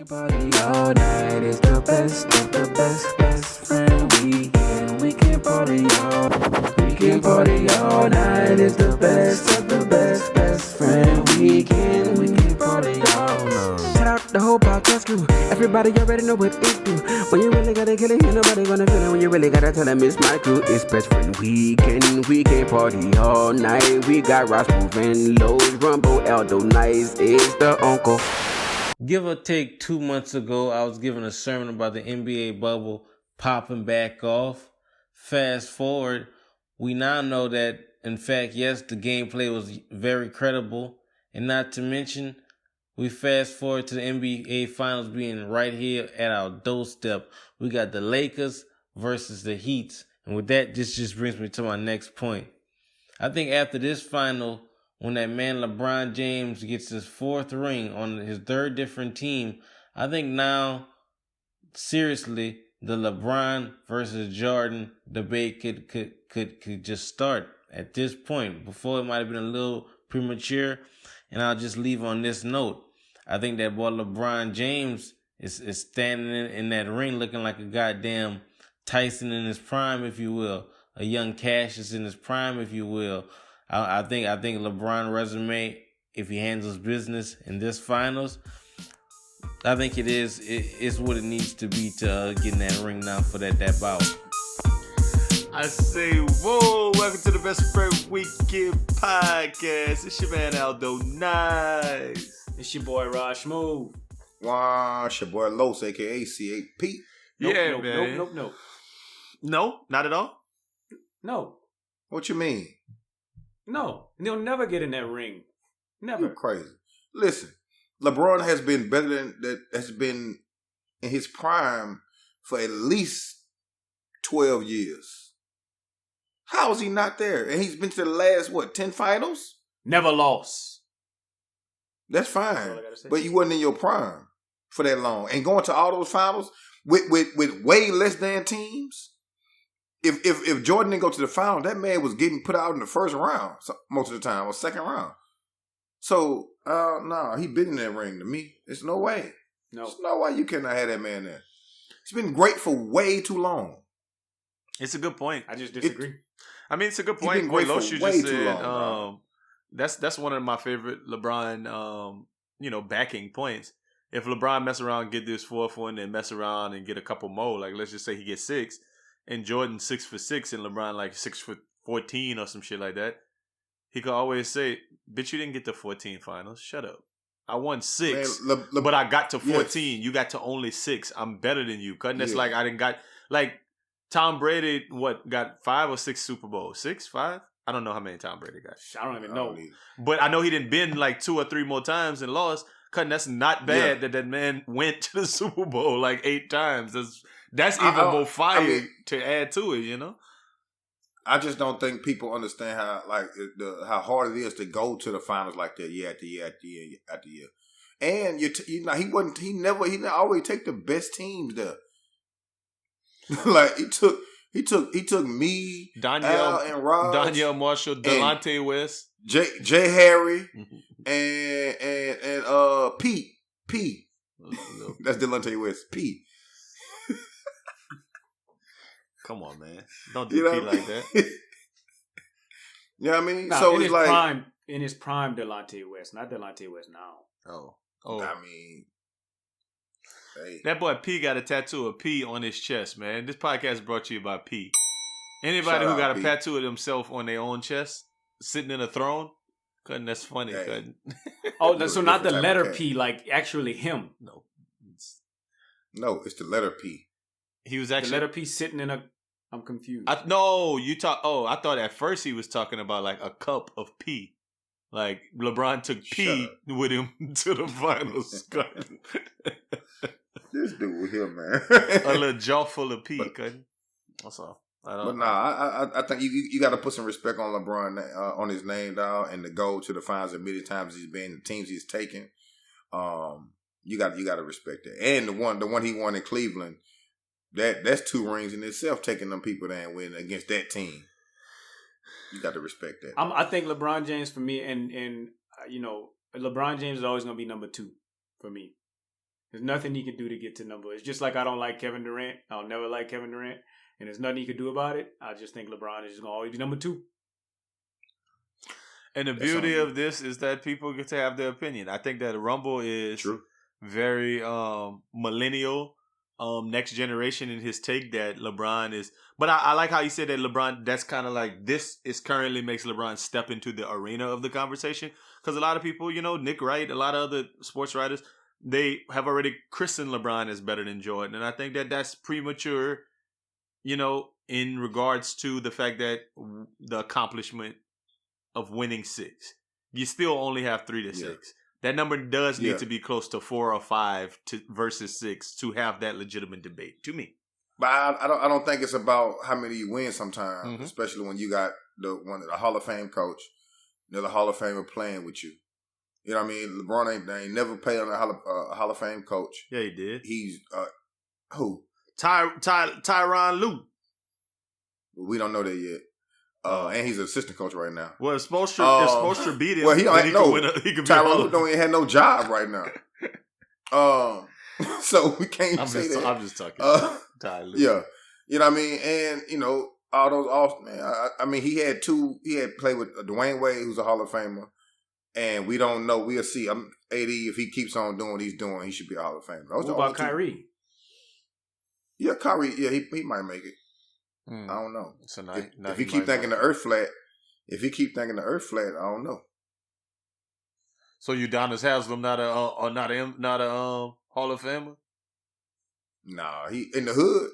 Party all night is the best of the best, best friend weekend. We can party all night is the best of the best, best friend weekend. We can party all night. Shout out the whole podcast crew. Everybody already know what it do. When you really gotta kill it, ain't nobody gonna feel it. When you really gotta tell them it's my crew, it's best friend weekend. We can party all night. We got Rog Smuve and Los, Rumble, Aldo NICE is the uncle. Give or take 2 months ago, I was giving a sermon about the NBA bubble popping back off. Fast forward, we now know that, in fact, yes, the gameplay was very credible. And not to mention, we fast forward to the NBA Finals being right here at our doorstep. We got the Lakers versus the Heat. And with that, this just brings me to my next point. I think after this final, when that man LeBron James gets his fourth ring on his third different team, I think now, seriously, the LeBron versus Jordan debate could just start at this point. Before, it might have been a little premature, and I'll just leave on this note. I think that boy LeBron James is standing in that ring looking like a goddamn Tyson in his prime, if you will. A young Cassius in his prime, if you will. I think LeBron resume, if he handles business in this finals, I think it's what it needs to be to get in that ring now for that bout. I say, whoa, welcome to the Best Friend Weekend Podcast. It's your man Aldo NICE. It's your boy Rog Smuve. Wow, it's your boy Los, a.k.a. C.A.P. Man. Nope. No, not at all? No. What you mean? No. They'll never get in that ring. Never. You crazy. Listen, LeBron has been better has been in his prime for at least 12 years. How is he not there? And he's been to the last, 10 finals? Never lost. That's fine. That's all I gotta say. But you wasn't in your prime for that long. And going to all those finals with way less than teams. If Jordan didn't go to the final, that man was getting put out in the first round most of the time, or second round. So, no, he been in that ring to me. There's no way. No. There's no way you cannot have that man there. He's been great for way too long. It's a good point. I just disagree. It's a good He's point. been great Los, for you way just too said, long, that's one of my favorite LeBron, backing points. If LeBron mess around and get this fourth one and mess around and get a couple more, like let's just say he gets 6, and Jordan 6 for 6 and LeBron like 6 for 14 or some shit like that, he could always say, bitch, you didn't get to 14 finals. Shut up. I won 6, Man, but I got to 14. Yes. You got to only 6. I'm better than you. Cutting that's Yeah. like I didn't got like Tom Brady, got 5 or 6 Super Bowls? 6, 5? I don't know how many Tom Brady got. I don't even know. But I know he didn't been like 2 or 3 more times and lost. Cutting that's not bad that man went to the Super Bowl like 8 times. That's even more fire to add to it, you know? I just don't think people understand how hard it is to go to the finals like that year after year after year after year. And he never always take the best teams there. Like he took me, Al, and Rog, Danielle Marshall, Delonte West, Jay Harry, and P. That's Delonte West. P. Come on, man. Don't do P like that. You know what I mean? Nah, so in it's his like prime, in his prime, Delonte West, not Delonte West now. Oh. I mean, hey. That boy P got a tattoo of P on his chest, man. This podcast is brought to you by P. Anybody who got a tattoo of themselves on their own chest, sitting in a throne, cutting that's funny. Hey. Cutting. Oh, so not the letter cat. P, like actually him. No. No, it's the letter P. He was The actually letter P sitting in a. I'm confused. I thought at first he was talking about like a cup of pee. Like LeBron took pee with him to the finals. This dude here, man. A little jaw full of pee. That's all. I think you got to put some respect on LeBron on his name, dog, and to go to the finals as many times he's been, the teams he's taken. You got to respect that. And the one he won in Cleveland. That's 2 rings in itself, taking them people there and winning against that team. You got to respect that. I think LeBron James for me, and LeBron James is always going to be number 2 for me. There's nothing he can do to get to number. It's just like I don't like Kevin Durant. I'll never like Kevin Durant. And there's nothing he can do about it. I just think LeBron is just going to always be number 2. And the beauty of this is that people get to have their opinion. I think that Rumble is very millennial, next generation in his take that LeBron is. But I like how you said that LeBron, that's kind of like this is currently makes LeBron step into the arena of the conversation. Because a lot of people, Nick Wright, a lot of other sports writers, they have already christened LeBron as better than Jordan. And I think that that's premature, in regards to the fact that the accomplishment of winning 6. You still only have 3 to 6. That number does need to be close to 4 or 5 versus 6 to have that legitimate debate, to me. But I don't think it's about how many you win sometimes, especially when you got the Hall of Fame coach, another Hall of Famer playing with you. You know what I mean? LeBron ain't never played on a Hall of Fame coach. Yeah, he did. He's who? Tyronn Lue. We don't know that yet. And he's an assistant coach right now. Well, it's supposed to beat him. Well, he don't know. Tyronn Lue Lue don't even have no job right now. So we can't say that. I'm just talking. Ty Lue. Yeah, you know what I mean, and all those off man. I mean, he had played with Dwayne Wade, who's a Hall of Famer, and we don't know. We'll see. AD, if he keeps on doing what he's doing, he should be a Hall of Famer. What about Kyrie? Yeah, Kyrie. Yeah, he might make it. I don't know. So if he keep thinking the Earth flat, I don't know. So Udonis Haslem not a Hall of Famer? Nah, he in the hood.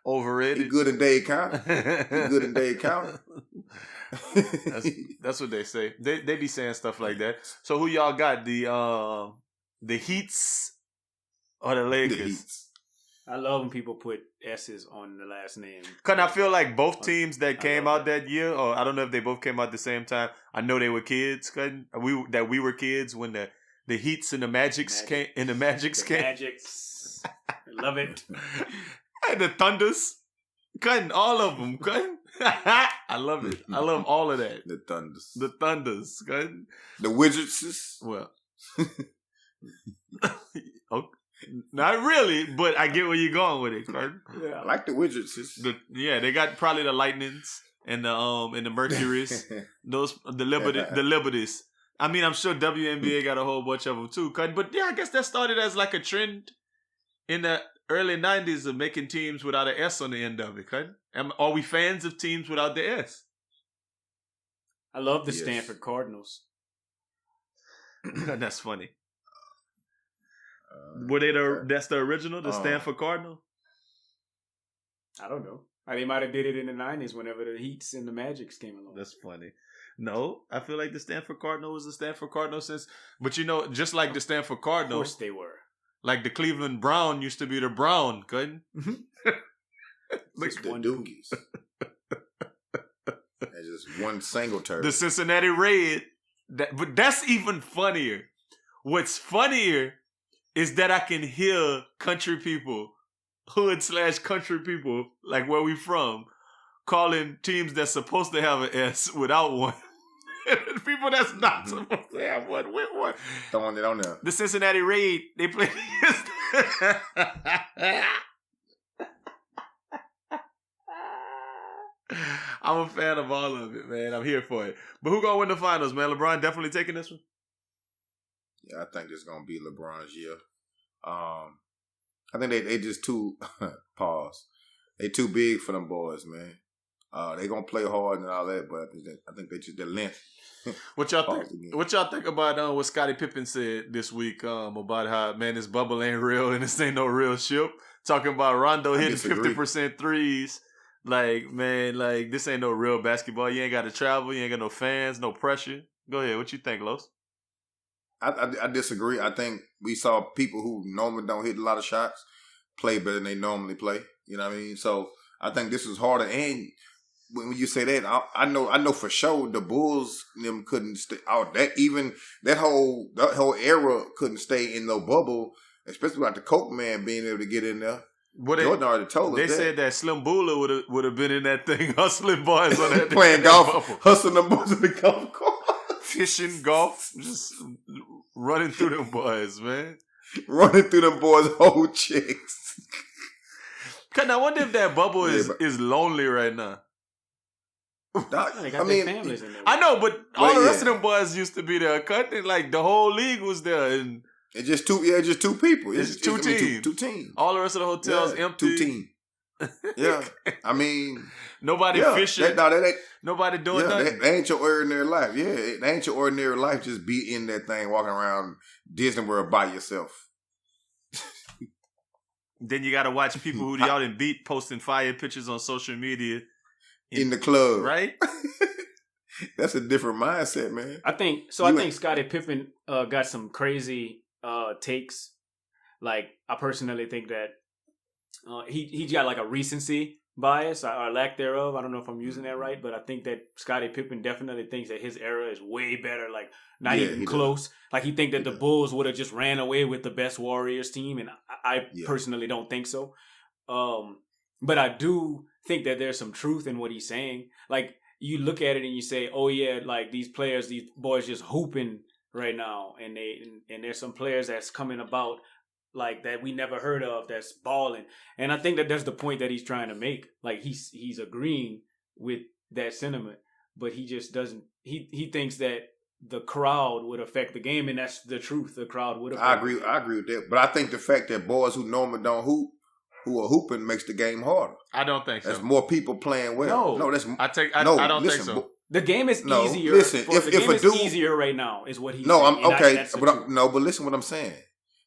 Overrated. He good in Dade County. That's what they say. They be saying stuff like that. So who y'all got? The Heats or the Lakers? The Heats. I love when people put S's on the last name. Cause I feel like both teams that came out that year, or I don't know if they both came out at the same time. I know they were kids. We were kids when the Heats and the Magics came. And the Magics came. Magics. I love it. And the Thunders. Cutting all of them. Cutting. I love it. I love all of that. The Thunders. Cutting. The Wizards. Well. Okay. Not really, but I get where you're going with it, Curtin. Yeah, I like the Wizards. They got probably the Lightnings and the Mercuries, the Liberties. I mean, I'm sure WNBA got a whole bunch of them too, Curtin. But yeah, I guess that started as like a trend in the early '90s of making teams without an S on the end of it, Curtin. Are we fans of teams without the S? I love the Stanford Cardinals. That's funny. Were they that's the original, the Stanford Cardinal? I don't know. They might have did it in the 90s whenever the Heats and the Magics came along. That's funny. No, I feel like the Stanford Cardinal was the Stanford Cardinal since, but just like the Stanford Cardinal. Of course they were. Like the Cleveland Brown used to be the Brown, couldn't? Just the Dookies. There's just one single turd. The Cincinnati Red. But that's even funnier. What's funnier is that I can hear country people, hood/country people, like where we from, calling teams that's supposed to have an S without one. People that's not supposed to have one with one. Throwing it on there. The Cincinnati Red, they play against... I'm a fan of all of it, man. I'm here for it. But who gonna win the finals, man? LeBron definitely taking this one? Yeah, I think it's gonna be LeBron's year. I think they just too pause. They too big for them boys, man. They gonna play hard and all that, but I think they just their length. What y'all think? What y'all think about what Scottie Pippen said this week about how, man, this bubble ain't real and this ain't no real ship? Talking about Rondo hitting 50% threes. Like, man, like this ain't no real basketball. You ain't got to travel. You ain't got no fans, no pressure. Go ahead. What you think, Los? I disagree. I think we saw people who normally don't hit a lot of shots play better than they normally play. You know what I mean? So I think this is harder. And when you say that, I know for sure the Bulls them couldn't stay out. That whole era couldn't stay in no bubble, especially without the Coke man being able to get in there. Jordan already told us they said that Slim Bula would have been in that thing hustling boys on that playing golf, hustling them boys in the golf course. Fishing, golf, just running through them boys, man. Running through them boys' whole chicks. Cause I wonder if that bubble is lonely right now. They got their families in there. I know, but all the rest of them boys used to be there. Cutting like the whole league was there, and it's just two. Yeah, just two people. It's two teams. Two teams. All the rest of the hotels empty. 2 teams. Yeah, I mean, nobody fishing. Nobody doing nothing. That ain't your ordinary life. Yeah, it ain't your ordinary life. Just be in that thing, walking around Disney World by yourself. Then you got to watch people who y'all done beat posting fire pictures on social media in the club, right? That's a different mindset, man. I think Scottie Pippen got some crazy takes. Like, I personally think that he got like a recency bias or lack thereof. I don't know if I'm using that right, but I think that Scottie Pippen definitely thinks that his era is way better. Like, not even close. Like, he think that the Bulls would have just ran away with the best Warriors team, and I personally don't think so. But I do think that there's some truth in what he's saying. Like, you look at it and you say, oh yeah, like these boys just hooping right now, and there's some players that's coming about like that we never heard of that's balling. And I think that that's the point that he's trying to make. Like, he's agreeing with that sentiment, but he just doesn't. He thinks that the crowd would affect the game, and that's the truth. The crowd would affect. I agree with that, but I think the fact that boys who normally don't hoop, who are hooping, makes the game harder. I don't think so. There's more people playing well. No, that's I don't think so. The game is easier. Listen, if a dude, easier right now is what he's saying. I'm okay, but listen what I'm saying.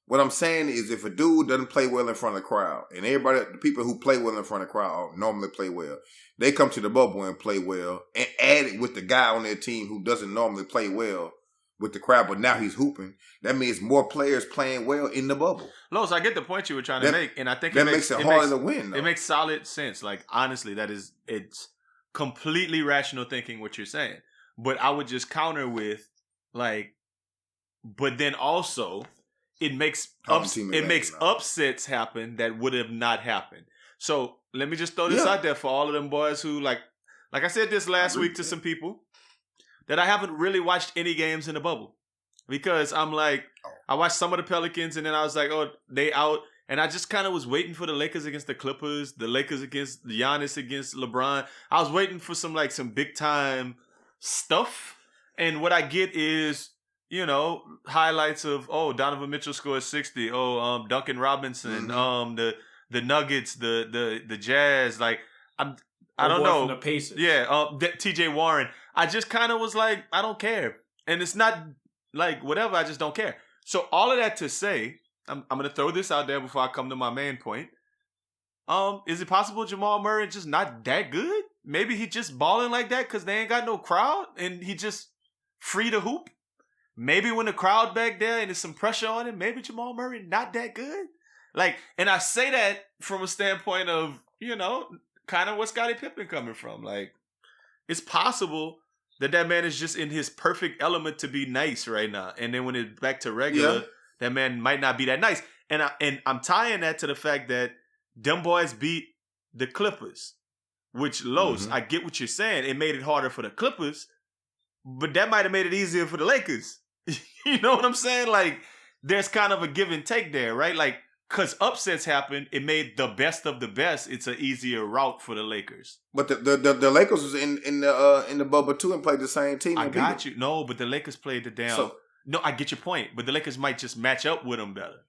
What I'm saying is, if a dude doesn't play well in front of the crowd, and the people who play well in front of the crowd normally play well, they come to the bubble and play well, and add it with the guy on their team who doesn't normally play well with the crowd, but now he's hooping. That means more players playing well in the bubble. Los, I get the point you were trying to make, and I think that makes it harder to win. Though. It makes solid sense. Like, honestly, it's completely rational thinking what you're saying. But I would just counter with, like, but then also it makes upsets happen that would have not happened. So let me just throw this out there for all of them boys who like I said this last week to some people, that I haven't really watched any games in the bubble, because I'm like, I watched some of the Pelicans and then I was like, oh, they out. And I just kind of was waiting for the Lakers against the Clippers, the Lakers against Giannis against LeBron. I was waiting for some big time stuff. And what I get is, highlights of, Donovan Mitchell scored 60. Duncan Robinson, the Nuggets, the Jazz. Like, I don't know. From the Pacers. Yeah, TJ Warren. I just kind of was like, I don't care. And it's not like whatever, I just don't care. So all of that to say, I'm going to throw this out there before I come to my main point. Is it possible Jamal Murray just not that good? Maybe he just balling like that because they ain't got no crowd and he just free to hoop? Maybe when the crowd back there and there's some pressure on him, maybe Jamal Murray not that good? Like, and I say that from a standpoint of, kind of what Scottie Pippen coming from. Like, it's possible that man is just in his perfect element to be nice right now. And then when it's back to regular, that man might not be that nice. And I'm tying that to the fact that them boys beat the Clippers, which, Los, I get what you're saying. It made it harder for the Clippers, but that might have made it easier for the Lakers. You know what I'm saying? Like, there's kind of a give and take there, right? Like, because upsets happen, it made the best of the best. It's an easier route for the Lakers. But the Lakers was in the bubble too and played the same team. I got you. No, but the Lakers played the down. No, I get your point. But the Lakers might just match up with them better,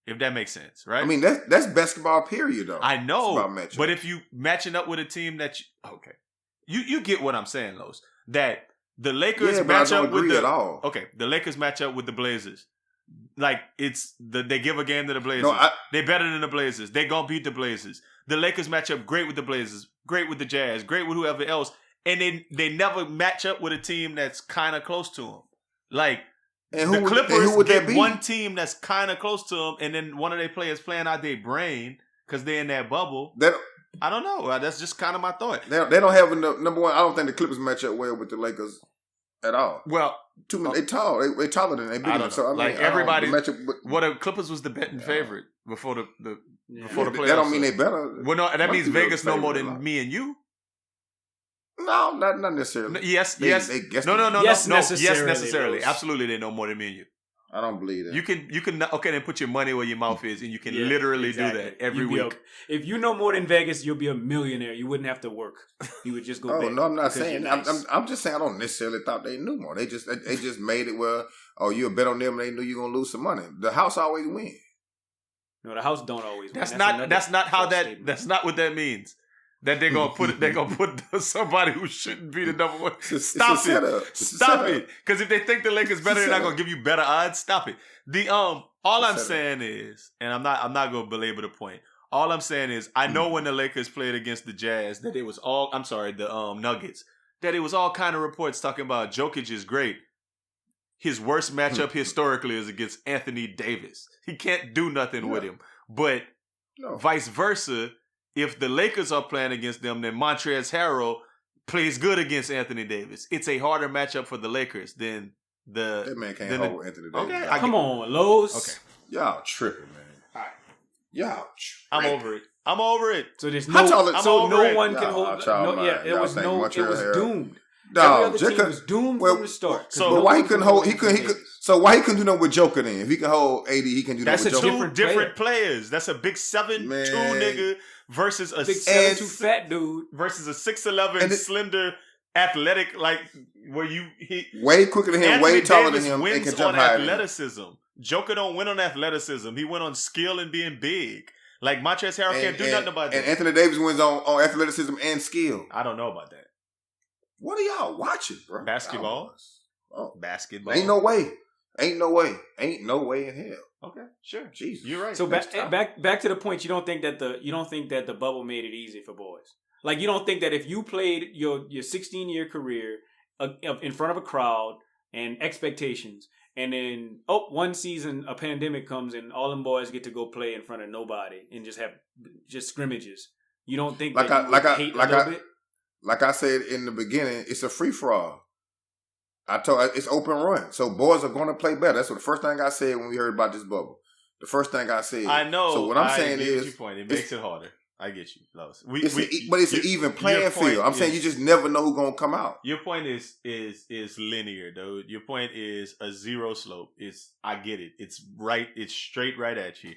if that makes sense, right? I mean, that's basketball period, though. I know, but if you matching up with a team that you get what I'm saying, Los. That the Lakers match up with the Lakers match up with the Blazers. Like, they give a game to the Blazers. No, they better than the Blazers. They gonna beat the Blazers. The Lakers match up great with the Blazers, great with the Jazz, great with whoever else, and they never match up with a team that's kind of close to them. Like, the Clippers get one team that's kind of close to them, and then one of their players playing out their brain because they're in that bubble. I don't know. That's just kind of my thought. They don't have enough. Number one, I don't think the Clippers match up well with the Lakers at all. Well, they tall. They taller than they bigger. So everybody. The Clippers was the betting favorite before the playoffs. That don't mean they better. Well, no, that means Vegas no more than me and you. No, not necessarily. Yes. They No. Yes, Yes, necessarily. Absolutely, they know more than me and you. I don't believe that. You can okay, then put your money where your mouth is, and you can Yeah, literally exactly. do that every You'd be week. if you know more than Vegas, you'll be a millionaire. You wouldn't have to work. You would just go. Oh bet no, I'm not because saying. you're nice. I'm just saying. I don't necessarily thought they knew more. They just made it where you bet on them and they knew you're gonna lose some money. The house always win. No, the house don't always. That's win. not how that. Statement. That's not what that means. That they're gonna put they're gonna put somebody who shouldn't be the number one. Stop it. Because if they think the Lakers better, they're not gonna give you better odds. Stop it. All I'm saying is, and I'm not gonna belabor the point. All I'm saying is, I know when the Lakers played against the Jazz that it was all. I'm sorry, the Nuggets. That it was all kind of reports talking about Jokic is great. His worst matchup historically is against Anthony Davis. He can't do nothing with him. But vice versa. If the Lakers are playing against them, then Montrezl Harrell plays good against Anthony Davis. It's a harder matchup for the Lakers than that man can't hold Anthony Davis. Okay, come on, Los. Okay, y'all tripping, man. All right, y'all. Tripping. I'm over it. So there's no. No one can hold. It was doomed. No, every other team was doomed from the start. So why he couldn't hold? So why he couldn't do that with Joker then? If he can hold AD, he can do that with Joker. That's two different players. That's a big 7'2" nigga versus a big 7'2" fat dude versus a 6'11" slender athletic where way quicker than him, Anthony way taller Davis than him, and wins can jump on higher. Athleticism. Joker don't win on athleticism. He went on skill and being big. Like Montrezl Harrell can't do nothing about that. And Anthony Davis wins on athleticism and skill. I don't know about that. What are y'all watching, bro? Basketball. Basketball. Ain't no way. Ain't no way in hell. Okay, sure. Jesus, you're right. So back to the point. You don't think that the bubble made it easy for boys. Like you don't think that if you played your 16-year career in front of a crowd and expectations, and then one season a pandemic comes and all them boys get to go play in front of nobody and just have scrimmages. You don't think hate a little bit? Like I said in the beginning, it's a free for all. It's open run. So boys are going to play better. That's what the first thing I said when we heard about this bubble. The first thing I said. I know. So what I'm saying is, your point. It makes it harder. I get you, Los. But it's an even playing field. I'm saying you just never know who's going to come out. Your point is linear, though. Your point is a zero slope. I get it. It's right. It's straight right at you.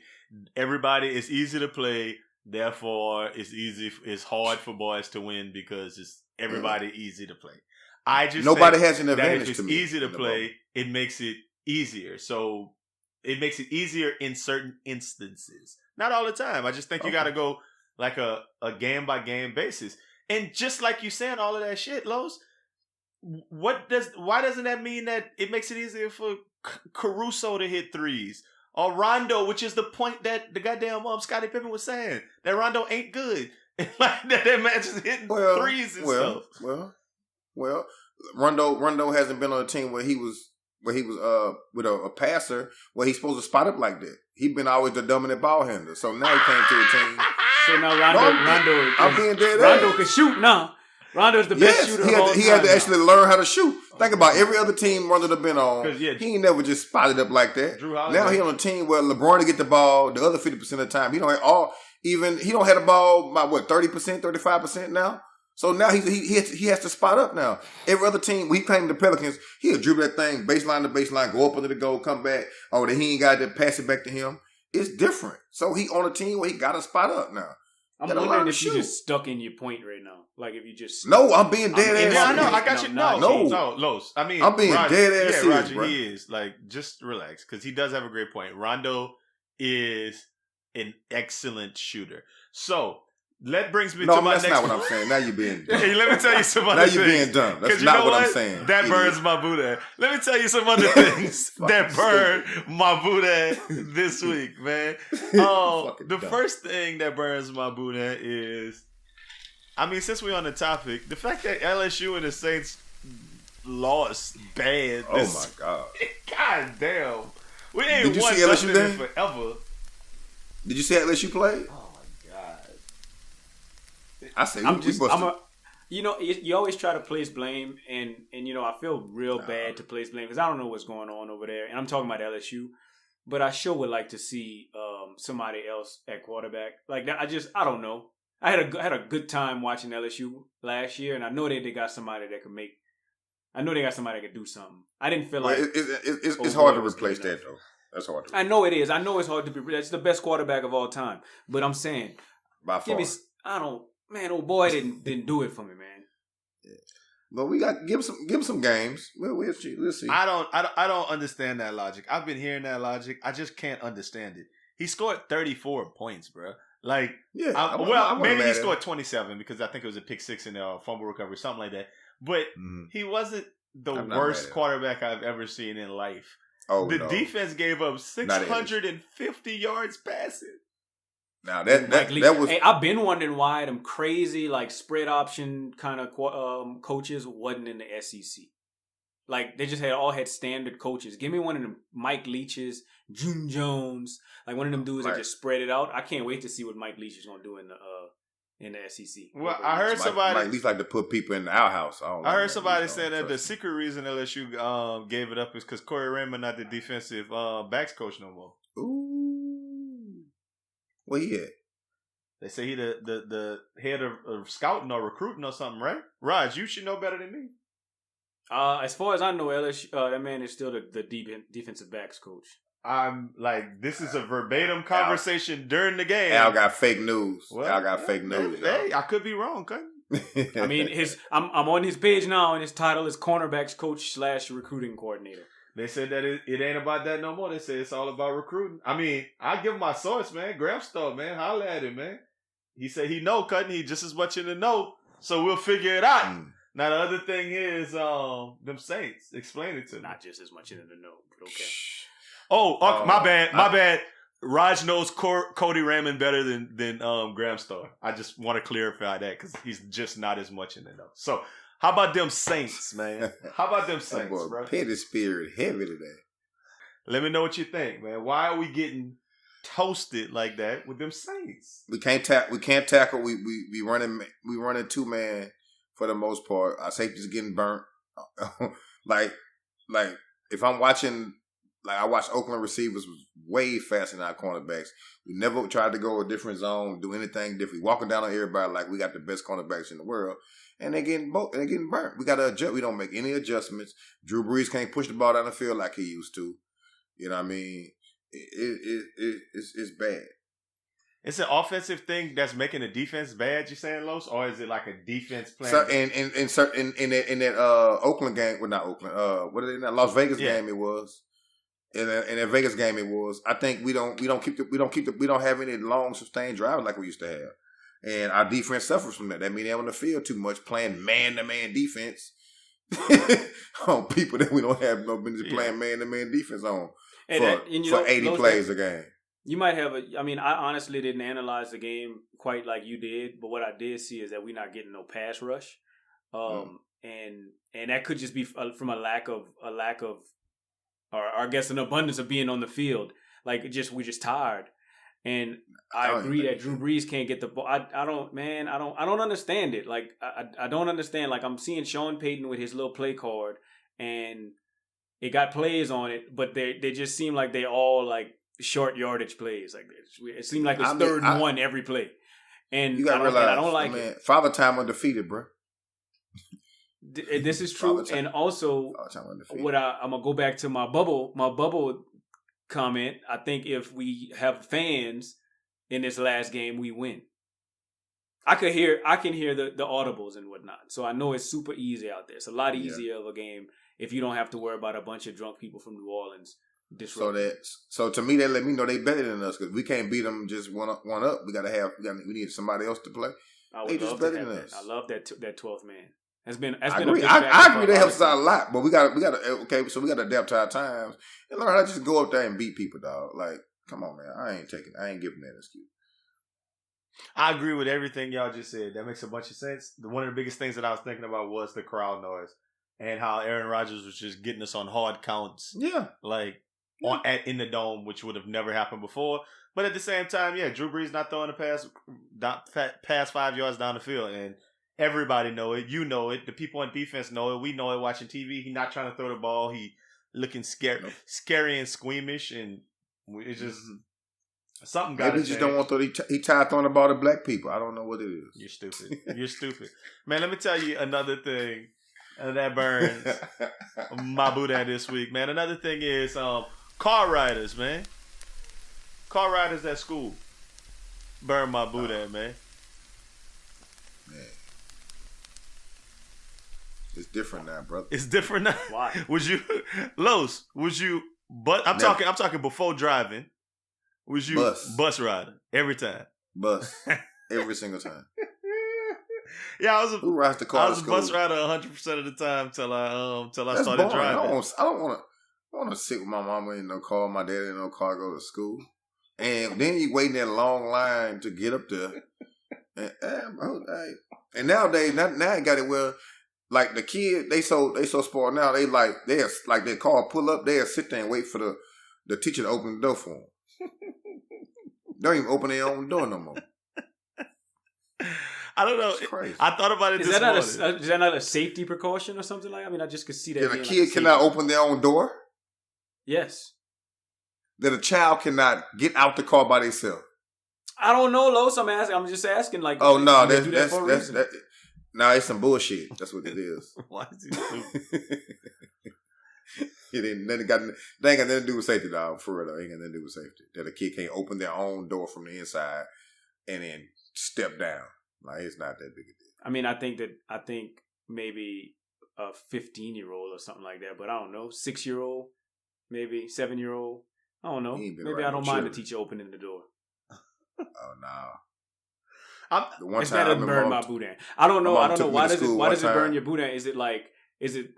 Everybody, it's easy to play. Therefore, it's hard for boys to win because it's everybody easy to play. I just nobody has an advantage. If it's to me easy to play, it makes it easier. So it makes it easier in certain instances. Not all the time. I just think you got to go like a game by game basis. And just like you saying all of that shit, Los, why doesn't that mean that it makes it easier for Caruso to hit threes? Or Rondo, which is the point that the goddamn Scottie Pippen was saying. That Rondo ain't good. Like that man just hitting threes and stuff. Well, Rondo hasn't been on a team where he was with a passer where he's supposed to spot up like that. He's been always the dominant ball handler. So now he came to a team. So now Rondo I'm being dead. Rondo can shoot now. Rondo's the best shooter of all time. He had to actually learn how to shoot. Think about every other team Rondo have been on. He ain't never just spotted up like that. Now he on a team where LeBron to get the ball the other 50% of the time. He don't have the ball by 30%, 35% now. So now he has to spot up now. Every other team, when he came to the Pelicans, he'll dribble that thing baseline to baseline, go up under the goal, come back. Or that he ain't got to pass it back to him. It's different. So he on a team where he got to spot up now. I'm wondering if you just stuck in your point right now. Like if you just... No, I'm being dead ass. Yeah, I know. I got you. No, Los. I mean, I'm being dead ass serious, Roger, bro. he is. Like, just relax. Because he does have a great point. Rondo is an excellent shooter. So, that brings me to my next... No, that's not what I'm saying. Now you're being dumb. Hey, let me tell you some other things. Now you're being dumb. That's not what I'm saying. That burns my Buddha. Let me tell you some other things that burn my Buddha this week, man. The first thing that burns my Buddha is, I mean, since we're on the topic, the fact that LSU and the Saints lost bad. Oh my God. God damn. We ain't won nothing in forever. Did you see LSU play? I say you always try to place blame, and I feel real bad to place blame because I don't know what's going on over there, and I'm talking about LSU, but I sure would like to see somebody else at quarterback like that. I don't know. I had a good time watching LSU last year, and I know they got somebody that could make I know they got somebody that could do something. I didn't feel Well, like it's hard to replace that though. That's hard to. I know it is. I know it's hard to be. That's the best quarterback of all time. But I'm saying, By far. Old boy didn't do it for me, man. Yeah. But we got give him some games. We'll see. I don't understand that logic. I've been hearing that logic. I just can't understand it. He scored 34 points, bro. Like, yeah. Maybe he scored 27 because I think it was a pick six in a fumble recovery, something like that. But he wasn't the worst quarterback I've ever seen in life. Oh, the defense gave up 650 yards passing. Now that was. Hey, I've been wondering why them crazy like spread option kind of coaches wasn't in the SEC. Like they just had standard coaches. Give me one of them Mike Leach's, June Jones, like one of them dudes that just spread it out. I can't wait to see what Mike Leach is going to do in the SEC. Well, I heard somebody Mike Leach like to put people in the outhouse. I heard somebody saying that the secret reason LSU gave it up is because Corey Raymond not the defensive backs coach no more. Ooh, where he at? They say he the head of scouting or recruiting or something, right? Raj, you should know better than me. As far as I know, LSU, that man is still the defensive backs coach. I'm like, this is a verbatim conversation during the game. Al got fake news. Al got fake news. Hey, I could be wrong, couldn't I mean, I'm on his page now, and his title is cornerbacks coach / recruiting coordinator. They said that it ain't about that no more. They say it's all about recruiting. I mean, I give him my source, man. Graham Star, man. Holla at him, man. He said he know, couldn't he? Just as much in the know, so we'll figure it out. Now, the other thing is, them Saints. Explain it to me. Not just as much in the know, but okay. My bad. Raj knows Cody Raymond better than Graham Star. I just want to clarify that because he's just not as much in the know. So, how about them Saints, man? How about them Saints, bro? Petty spirit heavy today. Let me know what you think, man. Why are we getting toasted like that with them Saints? We can't tackle. We running 2-man. For the most part, our safety's getting burnt. like if I'm watching, I watch Oakland receivers was way faster than our cornerbacks. We never tried to go a different zone, do anything different. We walking down on everybody like we got the best cornerbacks in the world, and they're getting burnt. We got to adjust. We don't make any adjustments. Drew Brees can't push the ball down the field like he used to. You know what I mean? It's bad. It's an offensive thing that's making the defense bad. You saying, Los, or is it like a defense plan? So in that Oakland game, well, not Oakland. What is it? That Las Vegas game it was. In that Vegas game it was. I think we don't have any long sustained drives like we used to have, and our defense suffers from that. That means they're on the field too much, playing man to man defense on people that we don't have no business playing man to man defense on for 80 plays a game. You might have I honestly didn't analyze the game quite like you did, but what I did see is that we're not getting no pass rush. And that could just be from a lack of or I guess an abundance of being on the field. Like we're just tired. And I agree that Drew Brees can't get the ball. I don't understand it. Like I don't understand. Like I'm seeing Sean Payton with his little play card and it got plays on it, but they just seem like they all like short yardage plays. Like it seemed like it's third and one every play. And you gotta realize, I don't like it. Father time undefeated, bro. This is true, and also what I'm gonna go back to my bubble comment. I think if we have fans in this last game, we win. I can hear the audibles and whatnot, so I know it's super easy out there. It's a lot easier of a game if you don't have to worry about a bunch of drunk people from New Orleans. So to me, that let me know they better than us because we can't beat them just one up. We need somebody else to play. They just better than us. I love that 12th man. I agree. I agree. They help us out a lot, but we got to adapt to our times and learn how to just go up there and beat people, dog. Like, come on, man. I ain't giving that excuse. I agree with everything y'all just said. That makes a bunch of sense. One of the biggest things that I was thinking about was the crowd noise and how Aaron Rodgers was just getting us on hard counts. Yeah, in the dome, which would have never happened before. But at the same time, Drew Brees not throwing a pass 5 yards down the field, and everybody know it. You know it. The people on defense know it. We know it watching TV. He not trying to throw the ball. He looking scary and squeamish, and it's just something got to change. Maybe he just don't want to. He tired throwing the ball to black people. I don't know what it is. You're stupid. You're stupid. Man, let me tell you another thing. That burns my Boudin this week, man. Another thing is car riders, man. Car riders at school. Burn my Boudin, man. It's different now, brother. It's different now. Why? Los, but I'm talking before driving. Was you bus rider every time? Bus. Every single time. Yeah, Who rides the car? I was a bus rider 100% of the time till I started driving. I don't want to sit with my mama in no car, my dad in no car, go to school, and then you waiting that long line to get up there. And nowadays, now you got it where, like the kid, they so spoiled now. They their car pull up, they'll sit there and wait for the teacher to open the door for them. Don't even open their own door no more. I don't know. Crazy. I thought about it this morning. Is that not a safety precaution or something like that? I mean, I just could see that. That a kid cannot open their own door? Yes. That a child cannot get out the car by themselves? I don't know, Los. I'm just asking. Like, oh no, that's no, it's some bullshit. That's what it is. Why is he stupid? They ain't got nothing to do with safety, dog. For real, though. Ain't got nothing to do with safety. That a kid can't open their own door from the inside and then step down. Like, it's not that big a deal. I mean, I think maybe a 15-year-old or something like that, but I don't know, 6-year-old, maybe 7-year-old. I don't know. Maybe I don't mind the teacher opening the door. Oh no. It's better than burn my Boudin. I don't know. Why does it burn your Boudin? Is it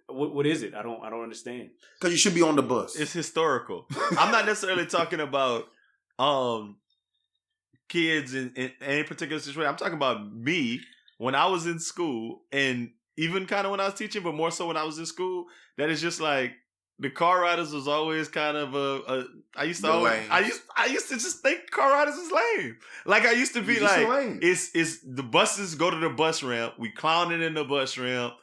what is it? I don't understand. Because you should be on the bus. It's historical. I'm not necessarily talking about kids in any particular situation. I'm talking about me when I was in school, and even kind of when I was teaching, but more so when I was in school. That is just like the car riders was always kind of I used to just think car riders is lame. Like I used to be like, it's the buses go to the bus ramp. We clowning in the bus ramp.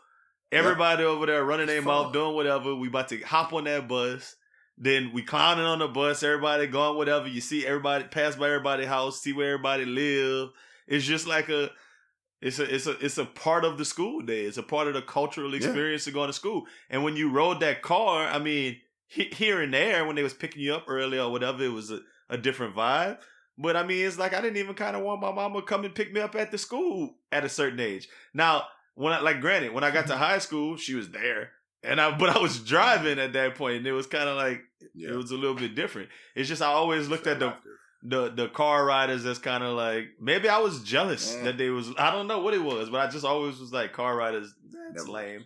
Everybody over there running their mouth, doing whatever. We about to hop on that bus. Then we clowning on the bus. Everybody going whatever. You see everybody pass by everybody's house, see where everybody live. It's just like it's a part of the school day. It's a part of the cultural experience of going to school. And when you rode that car, I mean, here and there when they was picking you up early or whatever, it was a different vibe. But I mean, it's like I didn't even kind of want my mama to come and pick me up at the school at a certain age. Now, when I got to high school, she was there. But I was driving at that point, and it was kind of like it was a little bit different. It's just I always looked at the car riders as kind of like, maybe I was jealous that they was, I don't know what it was, but I just always was like, car riders, that's lame.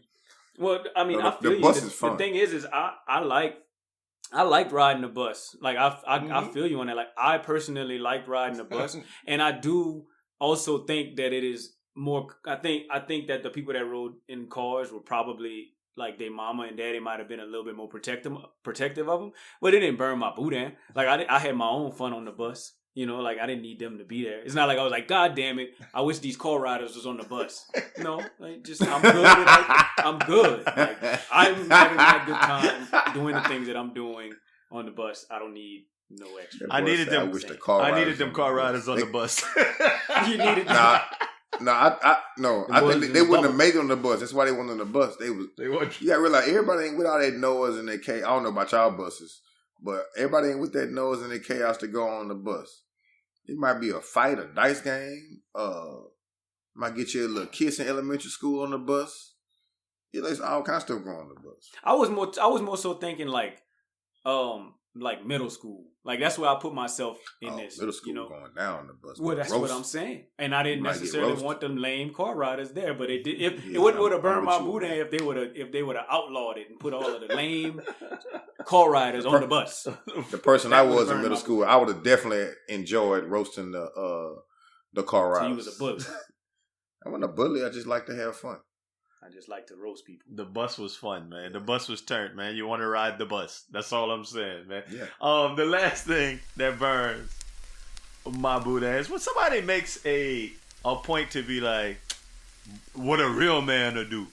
Well, I mean, I feel you. The thing is I liked riding the bus. Like I feel you on that. Like I personally liked riding the bus, and I do also think that it is more. I think that the people that rode in cars were probably like their mama and daddy might have been a little bit more protective of them, but it didn't burn my Boudin. Like I had my own fun on the bus. You know, like I didn't need them to be there. It's not like I was like, God damn it, I wish these car riders was on the bus. No, like just I'm good. I'm good. Like, I'm having a good time doing the things that I'm doing on the bus. I don't need no extra. I needed them car riders on the bus. You needed them. I think they wouldn't have made it on the bus. That's why they weren't on the bus. You gotta realize everybody ain't with all that noise and that chaos. I don't know about y'all buses, but everybody ain't with that noise and that chaos to go on the bus. It might be a fight, a dice game. Might get you a little kiss in elementary school on the bus. Yeah, there's all kinds of stuff going on the bus. I was more so thinking like middle school. Like that's where I put myself in this. Middle school going down on the bus. Well, that's what I'm saying. And I didn't necessarily want them lame car riders there, but it did. It would have burned my Boudin if they would have outlawed it and put all of the lame car riders on the bus. The person I was in middle school, I would have definitely enjoyed roasting the car riders. So you was a bully. I wasn't a bully. I just like to have fun. I just like to roast people. The bus was fun, man. The bus was turned, man. You want to ride the bus. That's all I'm saying, man. Yeah. The last thing that burns my Boudin is when somebody makes a point to be like, what a real man to do.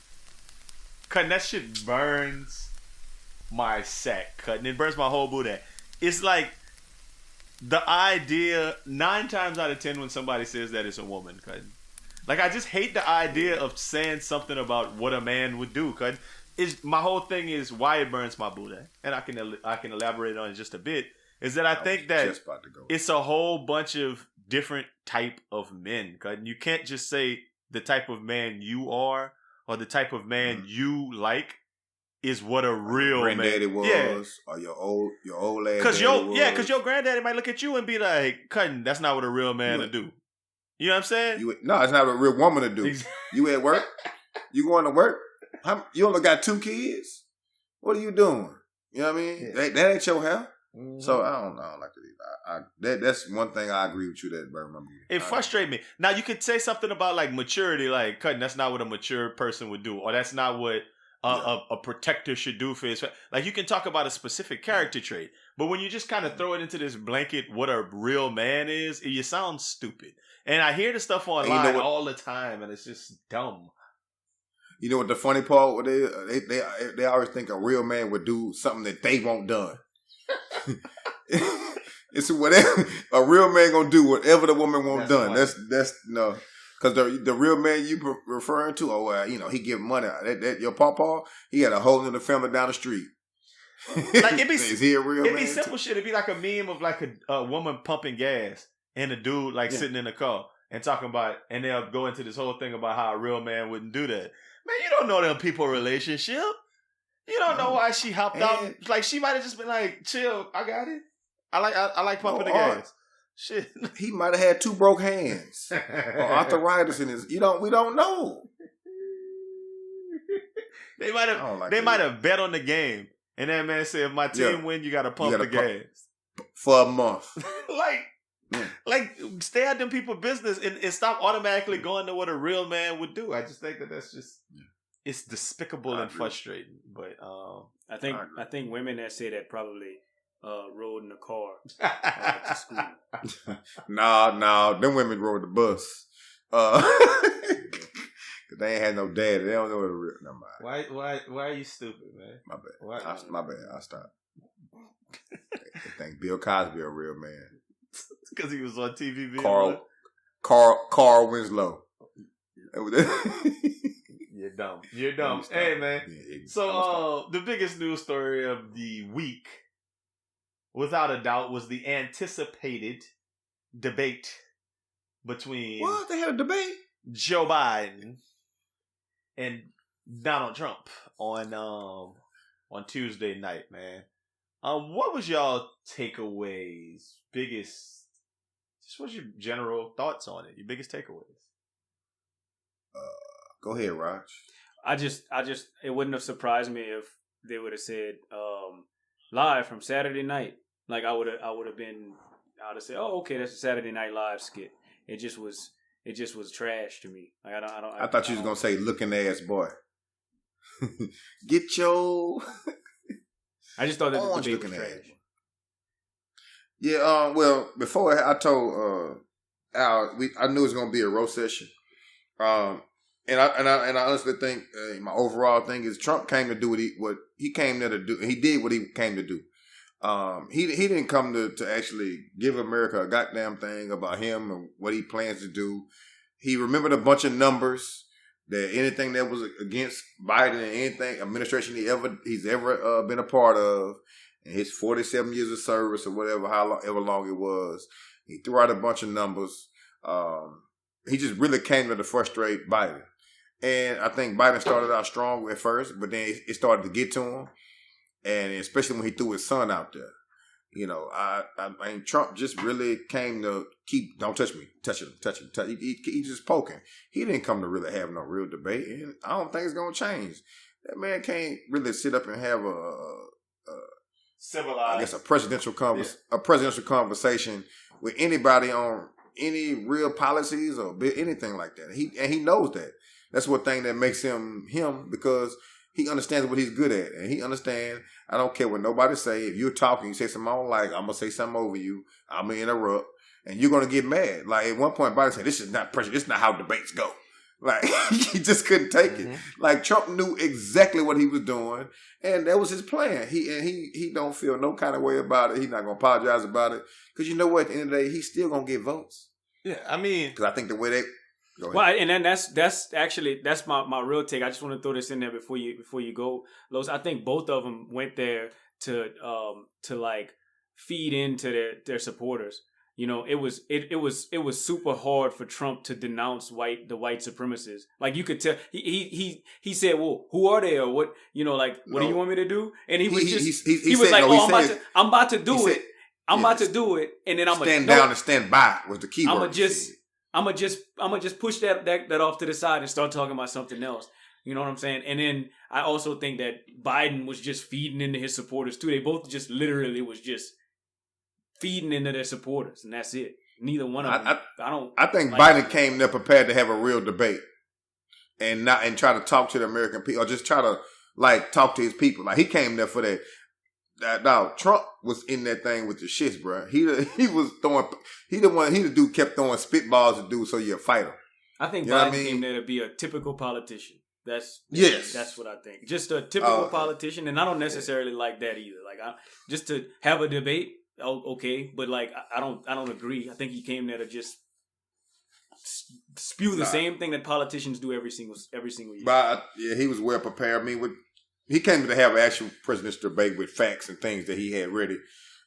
Cutting that shit burns my sack. Cutting it burns my whole Boudin. It's like the idea, 9 times out of 10 when somebody says that it's a woman cutting. Like, I just hate the idea of saying something about what a man would do. Cause my whole thing is why it burns my Boudin, and I can elaborate on it just a bit. Is that I think that it's a whole bunch of different type of men. Cause you can't just say the type of man you are or the type of man you like is what a real granddaddy man was, or your old ass. Cause your granddaddy might look at you and be like, "Cutting, that's not what a real man would do." You know what I'm saying? No, it's not what a real woman to do. You at work? You going to work? You only got 2 kids? What are you doing? You know what I mean? Yeah. That ain't your hair. Mm-hmm. So I don't like that. That's one thing I agree with you that burn my Boudin. It frustrates me. Now you could say something about like maturity, like Cutting, that's not what a mature person would do, or that's not what a protector should do for his. Like you can talk about a specific character trait, but when you just kind of throw it into this blanket, what a real man is, you sound stupid. And I hear the stuff online all the time, and it's just dumb. You know what the funny part is? They always think a real man would do something that they won't done. It's whatever a real man gonna do, whatever the woman won't done. Funny. That's no, because the real man you referring to, he give money. That your pawpaw, he had a hole in the family down the street. Like is he a real man? It'd be simple shit. It'd be like a meme of like a woman pumping gas and a dude like sitting in the car and talking about, and they'll go into this whole thing about how a real man wouldn't do that. Man, you don't know them people relationship. You don't know why she hopped out. Like she might have just been like, "Chill, I got it. I like pumping the gas." Shit, he might have had 2 broke hands or arthritis in his. We don't know. They might have bet on the game, and that man said, "If my team win, you got to pump the gas for a month." Like stay out them people business and stop automatically going to what a real man would do. I just think that's just it's despicable and frustrating. But I think women that say that probably rode in the car to school. No, them women rode the bus. They ain't had no daddy. They don't know what a real. Never mind. Why are you stupid, man? My bad. My bad. I stopped. They think Bill Cosby a real man. Because he was on TV. Carl Winslow. You're dumb. Hey, man. So, the biggest news story of the week, without a doubt, was the anticipated debate between... What? They had a debate? Joe Biden and Donald Trump on Tuesday night, man. What was y'all takeaways? What's your general thoughts on it? Your biggest takeaways? Go ahead, Raj. I just, it wouldn't have surprised me if they would have said live from Saturday night. Like I would have said, oh, okay, that's a Saturday Night Live skit. It just was trash to me. Like I thought you was gonna say looking ass boy. Get your. I just thought that the debate was trash. Yeah, well, before I told Al, I knew it was gonna be a roast session, and I honestly think my overall thing is Trump came to do what he came there to do. He did what he came to do. He didn't come to actually give America a goddamn thing about him and what he plans to do. He remembered a bunch of numbers that anything that was against Biden and anything administration he's ever been a part of. In his 47 years of service or whatever, however long it was, he threw out a bunch of numbers. He just really came to frustrate Biden. And I think Biden started out strong at first, but then it started to get to him. And especially when he threw his son out there. I mean, Trump just really came to don't touch me, touch him. He just poking. He didn't come to really have no real debate. And I don't think it's going to change. That man can't really sit up and have civilized, I guess, a presidential conversation with anybody on any real policies or anything like that. He knows that. That's one thing that makes him because he understands what he's good at, and he understands. I don't care what nobody say. If you're talking, you say something I don't like, I'm gonna say something over you. I'm gonna interrupt, and you're gonna get mad. Like at one point, Biden said, "This is not pressure. This is not how debates go." Like he just couldn't take it. Like Trump knew exactly what he was doing, and that was his plan. He don't feel no kind of way about it. He's not gonna apologize about it because you know what? At the end of the day, he's still gonna get votes. Yeah, I mean, because I think the way Go ahead. Well, and then that's actually my real take. I just want to throw this in there before you go, Los. I think both of them went there to like feed into their supporters. You know, it was super hard for Trump to denounce the white supremacists. Like you could tell he said, "Well, who are they, or what? You know, like what do you want me to do?" And he was I'm about to do it. I'm about to do it, and then I'm gonna stand down and stand by was the key word. I'm gonna just push that off to the side and start talking about something else. You know what I'm saying? And then I also think that Biden was just feeding into his supporters too. They both just literally was just feeding into their supporters, and that's it. Neither one of them. I think Biden came there prepared to have a real debate and try to talk to the American people, or just try to like talk to his people. Like he came there for that. Now Trump was in that thing with the shits, bro. He was throwing. The dude kept throwing spitballs at dudes, so you fight him. I think Biden came there to be a typical politician. That's what I think. Just a typical politician, and I don't necessarily like that either. Like just to have a debate. Oh, okay, but like I don't agree. I think he came there to just spew the same thing that politicians do every single year. But he was well prepared. I mean, he came to have an actual presidential debate with facts and things that he had ready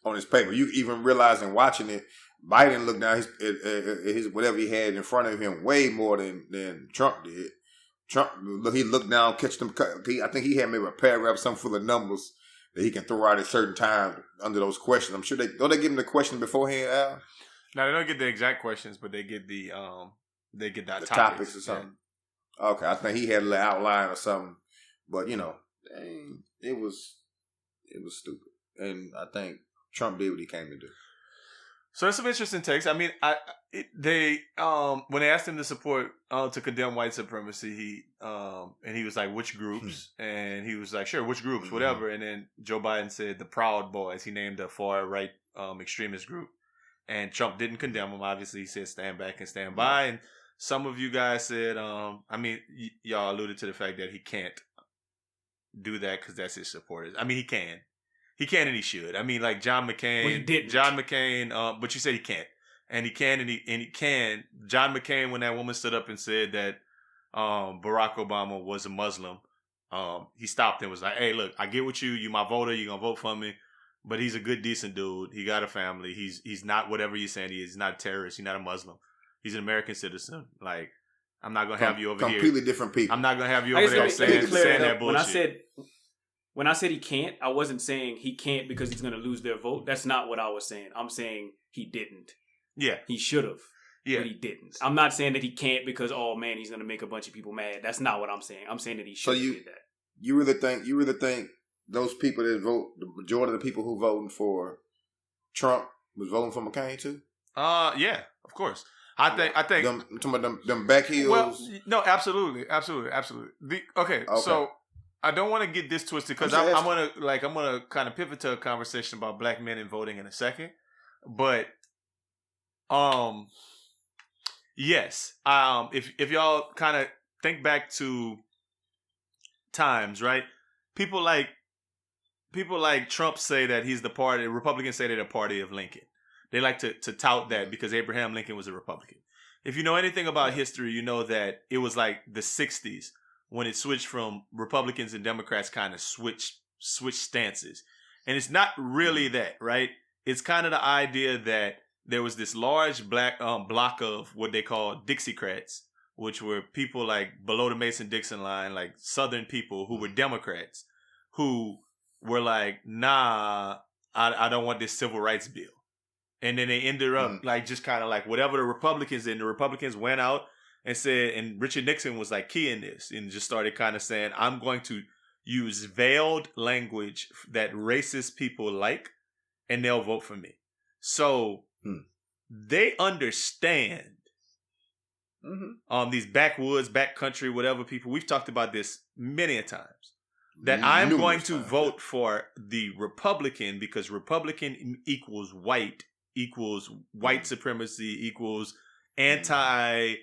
on his paper. You even realize in watching it, Biden looked down his whatever he had in front of him way more than Trump did. Trump, he looked down, catch them. I think he had maybe a paragraph, something full of numbers that he can throw out at certain times under those questions. I'm sure they give him the question beforehand, Al? No, they don't get the exact questions, but they get the topics or something. Yeah. Okay, I think he had a little outline or something, but you know, it was stupid, and I think Trump did what he came to do. So there's some interesting takes. I mean, when they asked him to condemn white supremacy, he was like, "Which groups?" And he was like, "Sure, which groups, whatever." And then Joe Biden said, "The Proud Boys." He named a far right extremist group, and Trump didn't condemn them. Obviously, he said, "Stand back and stand by." And some of you guys said, y'all alluded to the fact that he can't do that because that's his supporters. I mean, he can. He can and he should. I mean, like John McCain. Well, he didn't. John McCain, but you said he can't. And he can and he can. John McCain, when that woman stood up and said that Barack Obama was a Muslim, he stopped and was like, "Hey, look, I get with you. You my voter. You're going to vote for me. But he's a good, decent dude. He got a family. He's not whatever you're saying he is. He's not a terrorist. He's not a Muslim. He's an American citizen. Like, I'm not going to have you over completely here. Completely different people. I'm not going to have you over there saying that bullshit. When I said he can't, I wasn't saying he can't because he's going to lose their vote. That's not what I was saying. I'm saying he didn't. Yeah. He should have. Yeah. But he didn't. I'm not saying that he can't because, oh man, he's going to make a bunch of people mad. That's not what I'm saying. I'm saying that he should have did that. You really think those people that vote, the majority of the people who voting for Trump was voting for McCain too? Yeah, of course. I think them back heels. Well, no, absolutely. Okay, so I don't want to get this twisted because I'm gonna kind of pivot to a conversation about black men and voting in a second. But yes. If y'all kind of think back to times, right? People like Trump say that he's the party. Republicans say they're the party of Lincoln. They like to tout that because Abraham Lincoln was a Republican. If you know anything about history, you know that it was like the 60s when it switched from Republicans and Democrats kind of switched stances. And it's not really that, right? It's kind of the idea that there was this large black block of what they call Dixiecrats, which were people like below the Mason-Dixon line, like Southern people who were Democrats, who were like, nah, I don't want this civil rights bill. And then they ended up like just kind of like whatever the Republicans did. The Republicans went out and said, and Richard Nixon was like key in this and just started kind of saying, I'm going to use veiled language that racist people like, and they'll vote for me. So they understand these backwoods, backcountry, whatever people. We've talked about this many a times. That I'm going to vote for the Republican because Republican equals white supremacy, equals anti-civil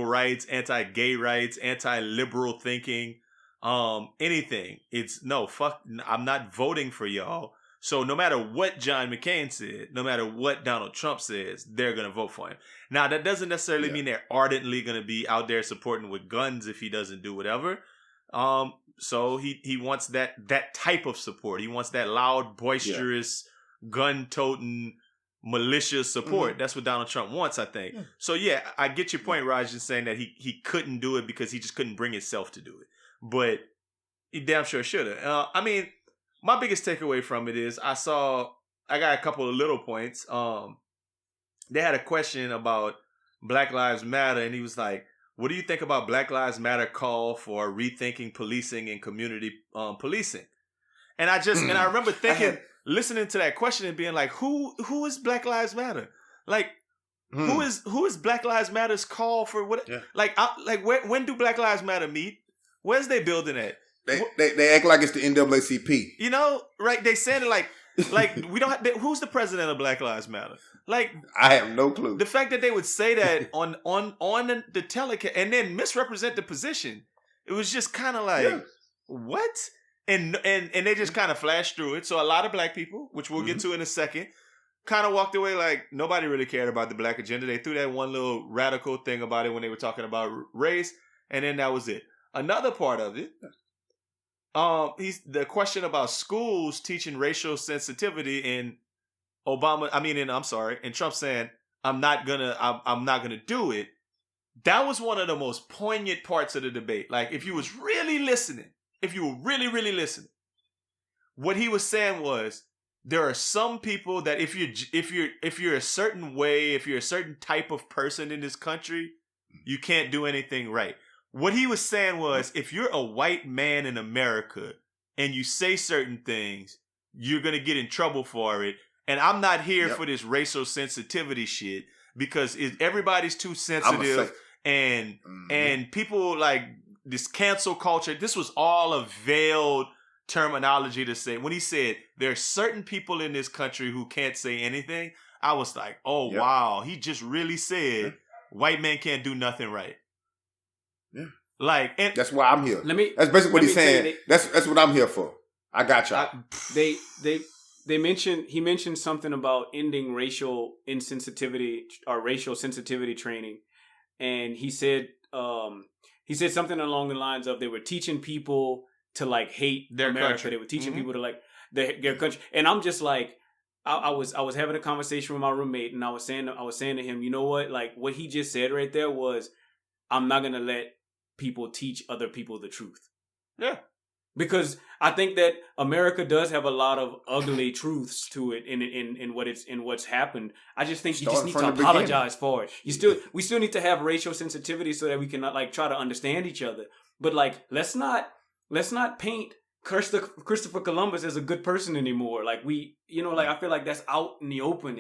rights, anti-gay rights, anti-liberal thinking, anything. It's no, fuck, I'm not voting for y'all. So no matter what John McCain said, no matter what Donald Trump says, they're going to vote for him. Now, that doesn't necessarily mean they're ardently going to be out there supporting with guns if he doesn't do whatever. So he wants that type of support. He wants that loud, boisterous, gun-toting, malicious support. That's what Donald Trump wants, I think. So yeah, I get your point, Raj, in saying that he couldn't do it because he just couldn't bring himself to do it. But he damn sure should have. I mean, my biggest takeaway from it is I got a couple of little points. They had a question about Black Lives Matter, and he was like, what do you think about Black Lives Matter call for rethinking policing and community policing? And I remember thinking, listening to that question and being like, who is Black Lives Matter? Like, who is Black Lives Matter's call for what? Yeah. When do Black Lives Matter meet? Where's they building at? They act like it's the NAACP. You know, right? They saying it like we don't have, who's the president of Black Lives Matter? Like, I have no clue. The fact that they would say that on the telecast and then misrepresent the position, it was just kind of like, what? And they just kind of flashed through it. So a lot of black people, which we'll get to in a second, kind of walked away like nobody really cared about the black agenda. They threw that one little radical thing about it when they were talking about race, and then that was it. Another part of it, the question about schools teaching racial sensitivity and Trump saying I'm not gonna do it. That was one of the most poignant parts of the debate. Like, if you was really listening, if you were really, really listening, what he was saying was there are some people that if you're a certain way, if you're a certain type of person in this country, you can't do anything right. What he was saying was, if you're a white man in America and you say certain things, you're going to get in trouble for it. And I'm not here for this racial sensitivity shit because everybody's too sensitive and people like this cancel culture. This was all a veiled terminology to say. When he said there are certain people in this country who can't say anything, I was like, oh, wow. He just really said white men can't do nothing right. Yeah. Like, and that's why I'm here. That's basically what he's saying. That's what I'm here for. I got y'all. He mentioned something about ending racial insensitivity or racial sensitivity training, and he said something along the lines of they were teaching people to like hate their America. Country. They were teaching people to like their country, and I'm just like, I was having a conversation with my roommate, and I was saying to him, you know what, like what he just said right there was, I'm not gonna let people teach other people the truth. Yeah. Because I think that America does have a lot of ugly truths to it in what's happened. I just think you just need to apologize for it. We still need to have racial sensitivity so that we can like try to understand each other. But like let's not paint Christopher Columbus as a good person anymore. Like I feel like that's out in the open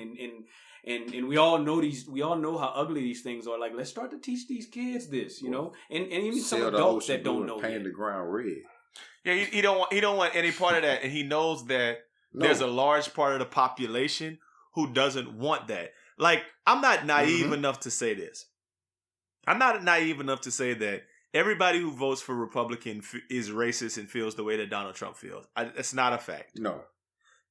and we all know how ugly these things are. Like, let's start to teach these kids this, you know, and even some adults that don't know. Paint the ground red. Yeah, he don't want any part of that, and he knows that there's a large part of the population who doesn't want that. Like, I'm not naive enough to say this. I'm not naive enough to say that everybody who votes for Republican is racist and feels the way that Donald Trump feels. That's not a fact. No.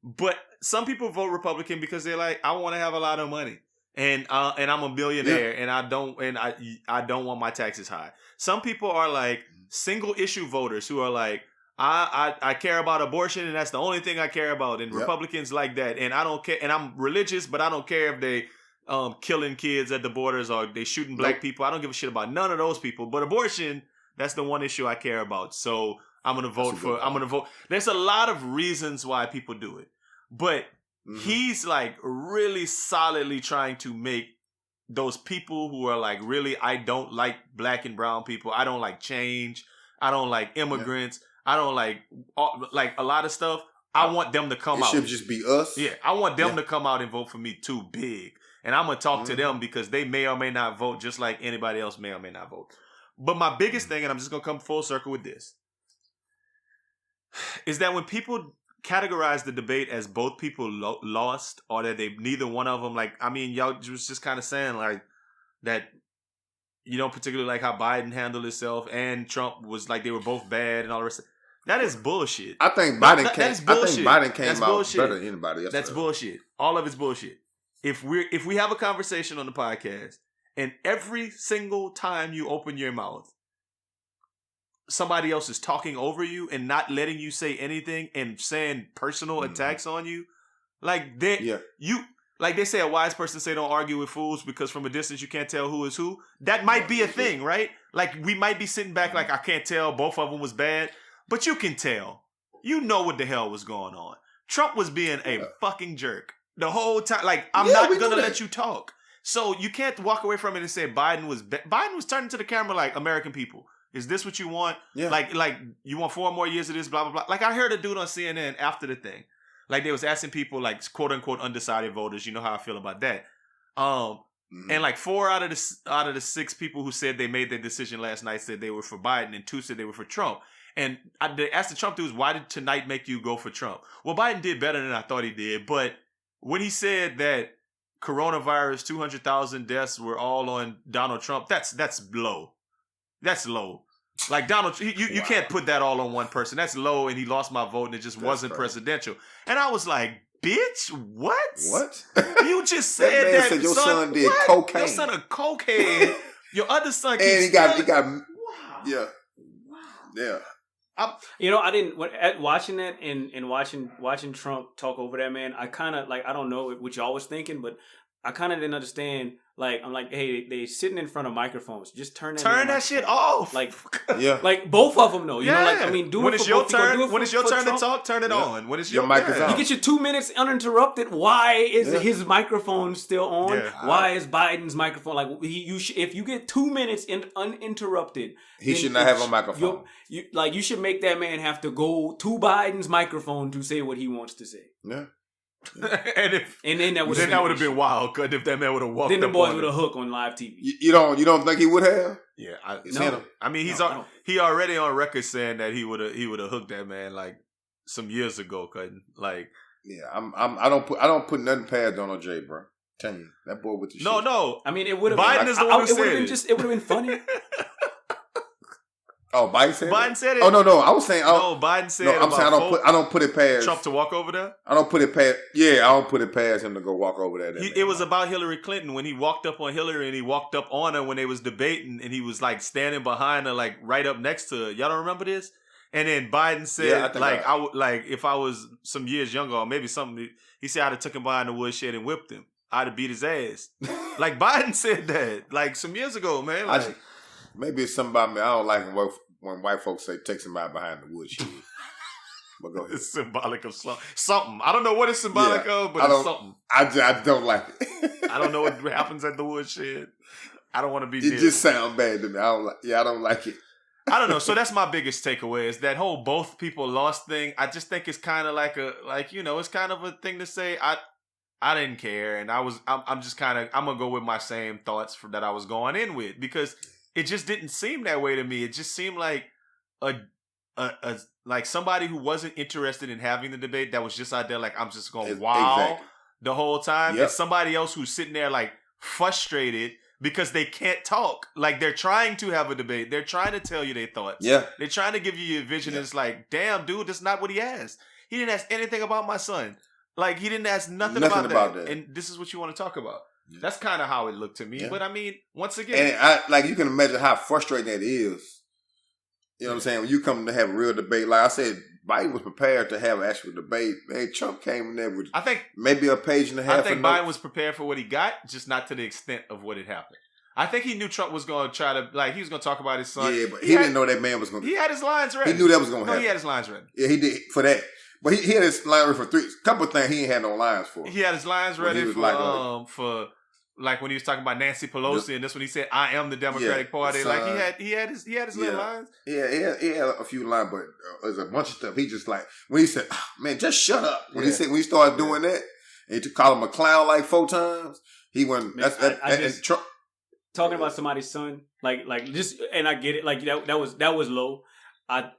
But some people vote Republican because they're like, I want to have a lot of money, and I'm a billionaire, and I don't want my taxes high. Some people are like single issue voters who are like, I care about abortion, and that's the only thing I care about. And Republicans like that, and I don't care. And I'm religious, but I don't care if they killing kids at the borders or they shooting black people. I don't give a shit about none of those people. But abortion, that's the one issue I care about. So I'm gonna vote. There's a lot of reasons why people do it, but he's like really solidly trying to make those people who are like, really, I don't like black and brown people. I don't like change. I don't like immigrants. I don't like a lot of stuff. I want them to come out. It should just be us. Yeah, I want them to come out and vote for me too big. And I'm going to talk to them because they may or may not vote just like anybody else may or may not vote. But my biggest thing, and I'm just going to come full circle with this, is that when people categorize the debate as both people lost or that neither one of them, like, I mean, y'all was just kind of saying like that you don't particularly like how Biden handled himself and Trump was like they were both bad and all the rest. That is bullshit. I think Biden came. That is bullshit. I think Biden came That's out bullshit. better than anybody else. That's bullshit. All of it's bullshit. If we have a conversation on the podcast, and every single time you open your mouth, somebody else is talking over you and not letting you say anything and saying personal attacks on you, like they say a wise person say don't argue with fools because from a distance you can't tell who is who. That might be a thing, right? Like we might be sitting back like I can't tell both of them was bad, but you can tell. You know what the hell was going on. Trump was being a fucking jerk the whole time. Like I'm not gonna let you talk. So you can't walk away from it and say Biden was turning to the camera like, American people, is this what you want? Yeah. Like you want 4 more years of this, blah, blah, blah. Like I heard a dude on CNN after the thing. Like they was asking people like quote unquote undecided voters. You know how I feel about that. And like 4 out of the 6 people who said they made their decision last night said they were for Biden and 2 said they were for Trump. And they asked the Trump dudes, why did tonight make you go for Trump? Well, Biden did better than I thought he did. But when he said that coronavirus, 200,000 deaths were all on Donald Trump, that's low. That's low. Like Donald, you can't put that all on one person. That's low, and he lost my vote, and it just wasn't presidential. And I was like, bitch, what? What? You just said that said your son did cocaine. Your son a cokehead. Your other son keeps and he got wow. Yeah. I didn't watching that and watching Trump talk over that man. I kind of like I don't know what y'all was thinking, but I kind of didn't understand. Like I'm like, hey, they sitting in front of microphones. Just turn that shit off. Like like both of them though. You know, like I mean, do when it it's for your both. turn. When it's your turn Trump. to talk, turn it on. When it's your mic is on. You get your 2 minutes uninterrupted. Why is his microphone still on? Yeah. Why is Biden's microphone like if you get 2 minutes uninterrupted, he should not have a microphone. You should make that man have to go to Biden's microphone to say what he wants to say. Yeah. and then that would have been wild. Cause if that man would have walked, then the up boys on would have hooked on live TV. You don't think he would have? Yeah, I mean he already on record saying that he would have hooked that man like some years ago. Couldn't like. Yeah, I don't put nothing past Donald J, bro. Tell you that boy with the shit. No. I mean, it would have. Biden is the one who said it. It would have been funny. Oh, Biden said it? Oh, no. I was saying... Biden said I'm saying I don't put it past... Trump to walk over there? I don't put it past... Yeah, I don't put it past him to go walk over there. It was about Hillary Clinton when he walked up on Hillary and he walked up on her when they was debating and he was like standing behind her like right up next to her. Y'all don't remember this? And then Biden said I would like if I was some years younger or maybe something... He said I'd have took him behind the woodshed and whipped him. I'd have beat his ass. Like Biden said that like some years ago, man. Like, maybe it's something about me. I don't like when white folks say take somebody behind the woodshed. But go ahead. It's symbolic of something. I don't know what it's symbolic of, but it's something. I don't like it. I don't know what happens at the woodshed. I don't want to be It just sounds bad to me. I don't like it. I don't know. So that's my biggest takeaway is that whole both people lost thing. I just think it's kind of it's kind of a thing to say. I didn't care, and I'm just kind of I'm gonna go with my same thoughts that I was going in with because it just didn't seem that way to me. It just seemed like a like somebody who wasn't interested in having the debate that was just out there like I'm just going the whole time. Yep. And somebody else who's sitting there like frustrated because they can't talk. Like they're trying to have a debate. They're trying to tell you their thoughts. Yeah. They're trying to give you your vision. It's like, damn, dude, that's not what he asked. He didn't ask anything about my son. Like he didn't ask nothing about that. And this is what you want to talk about. Yeah. That's kind of how it looked to me. Yeah. But I mean, once again, and you can imagine how frustrating that is. You know what I'm saying? When you come to have a real debate, like I said, Biden was prepared to have an actual debate. Man, Trump came in there with maybe a page and a half. I think Biden was prepared for what he got, just not to the extent of what had happened. I think he knew Trump was going to try to, he was going to talk about his son. Yeah, but he didn't know that man was going to. He had his lines ready. He knew that was going to happen. He had his lines ready. Yeah, he did for that. But he had his line ready for couple of things he ain't had no lines for. He had his lines ready for when he was talking about Nancy Pelosi and this when he said, I am the Democratic Party. Like he had his little lines. Yeah, he had a few lines, but there's a bunch of stuff. He just like, when he said, man, just shut up. When he started doing that, and he called him a clown like 4 times, he went, Trump. Talking about somebody's son, like just, and I get it, like that was low. I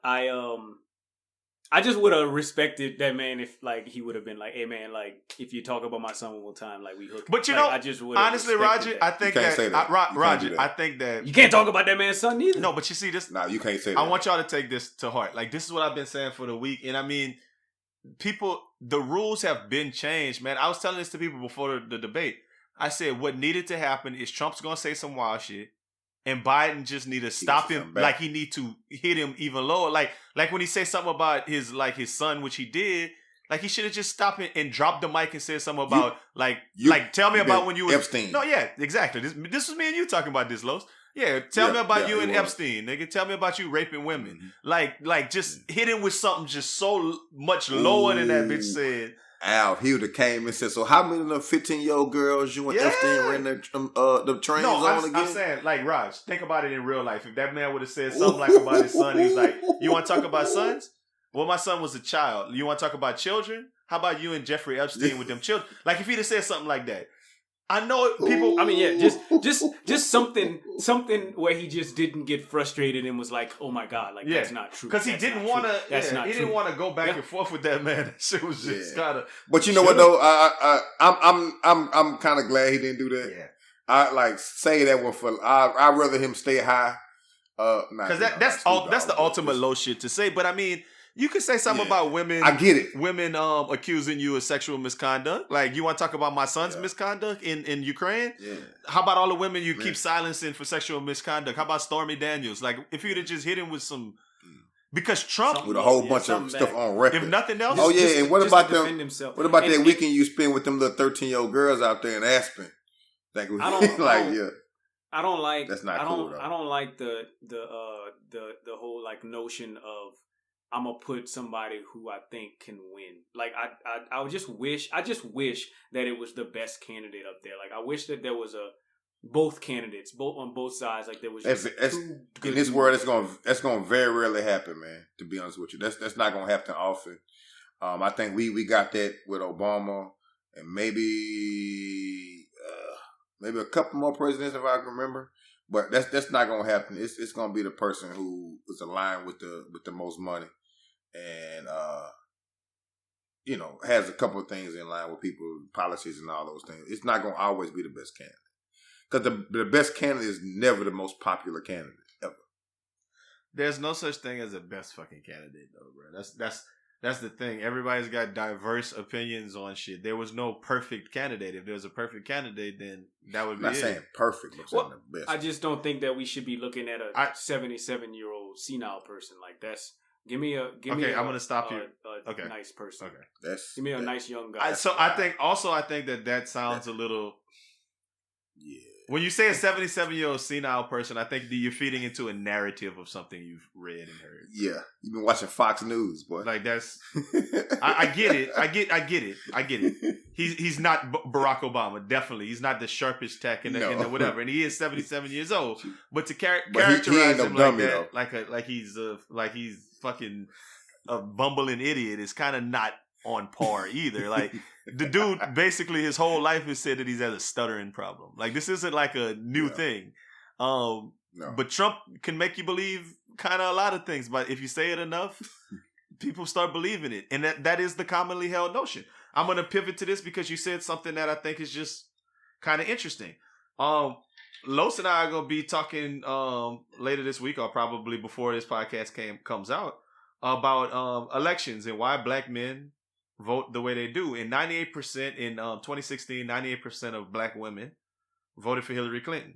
I just would have respected that man if like he would have been like, hey man, like if you talk about my son one more time, like we hook. But you like, know, I just would honestly, Roger, that. I think You can't say that. You can't do Roger, that. I think that You can't talk about that man's son either. no, but you see this. Nah, you can't say that. I want y'all to take this to heart. Like this is what I've been saying for the week, and I mean, the rules have been changed, man. I was telling this to people before the debate. I said what needed to happen is Trump's gonna say some wild shit. And Biden just need to stop him, like he need to hit him even lower. Like when he said something about his son, which he did, like he should have just stopped it and dropped the mic and said something about tell me about when you were Epstein. No, yeah, exactly. This was me and you talking about this, Los. Yeah, tell me about you and Epstein, nigga. Tell me about you raping women. Like just hit him with something just so much lower than that bitch said. Al, he would have came and said, so how many of the 15-year-old girls you and Epstein ran the trains on again? I'm saying, like, Raj, think about it in real life. If that man would have said something like about his son, he was like, you want to talk about sons? Well, my son was a child. You want to talk about children? How about you and Jeffrey Epstein with them children? Like, if he'd have said something like that. I know people. I mean, yeah, just something where he just didn't get frustrated and was like, "Oh my god, like that's not true." Because he didn't want to. He didn't want to go back and forth with that man. That shit was just kind of. But you know what though? I'm kind of glad he didn't do that. Yeah. I like say that one for. I'd rather him stay high. Because that's the ultimate low shit to say. But I mean. You could say something about women. I get it. Women accusing you of sexual misconduct. Like, you want to talk about my son's misconduct in Ukraine? Yeah. How about all the women you keep silencing for sexual misconduct? How about Stormy Daniels? Like, if you'd have just hit him with some... Because Trump... With a whole bunch of stuff on record. If nothing else... Oh, yeah, and what about them... Himself. What about that weekend you spend with them little 13-year-old girls out there in Aspen? Like, I don't like... That's not cool, though. I don't like the whole, like, notion of I'm gonna put somebody who I think can win. Like I just wish that it was the best candidate up there. Like I wish that there was both candidates, both on both sides. Like there was just in this world, that's gonna very rarely happen, man. To be honest with you, that's not gonna happen often. I think we got that with Obama and maybe a couple more presidents if I can remember. But that's not gonna happen. It's gonna be the person who is aligned with the most money. And has a couple of things in line with people, policies and all those things. It's not going to always be the best candidate because the best candidate is never the most popular candidate ever. There's no such thing as a best fucking candidate, though, bro. That's the thing. Everybody's got diverse opinions on shit. There was no perfect candidate. If there was a perfect candidate, then that would be I'm not saying perfect, but saying the best. I just don't think that we should be looking at a 77-year-old senile person like that's. Give me I'm gonna stop you. Okay, nice person. Okay, give me a nice young guy. I think that sounds a little. Yeah. When you say a 77-year-old senile person, I think that you're feeding into a narrative of something you've read and heard. Yeah, you've been watching Fox News, boy. Like that's. I get it. I get it. He's not Barack Obama. Definitely, he's not the sharpest tech in the whatever, and he is 77 years old. But to characterize him like that, like he's fucking a bumbling idiot is kind of not on par either. Like the dude, basically his whole life has said that he's had a stuttering problem. Like this isn't like a new thing. But Trump can make you believe kind of a lot of things. But if you say it enough, people start believing it, and that is the commonly held notion. I'm gonna pivot to this because you said something that I think is just kind of interesting. Los and I are gonna be talking later this week, or probably before this podcast comes out, about elections and why black men vote the way they do. And 98% in 2016, 98% of black women voted for Hillary Clinton.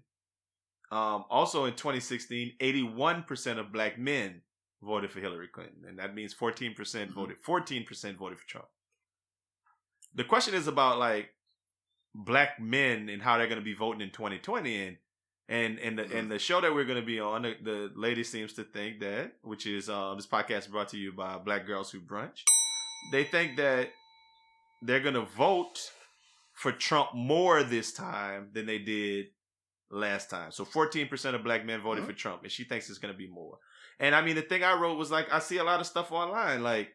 Also in 2016, 81% of black men voted for Hillary Clinton, and that means 14% voted for Trump. The question is about like black men and how they're going to be voting in 2020, and the show that we're going to be on, the lady seems to think that, which is this podcast brought to you by Black Girls Who Brunch. They think that they're going to vote for Trump more this time than they did last time. So 14% of black men voted for Trump, and she thinks it's going to be more. And I mean, the thing I wrote was like, I see a lot of stuff online, like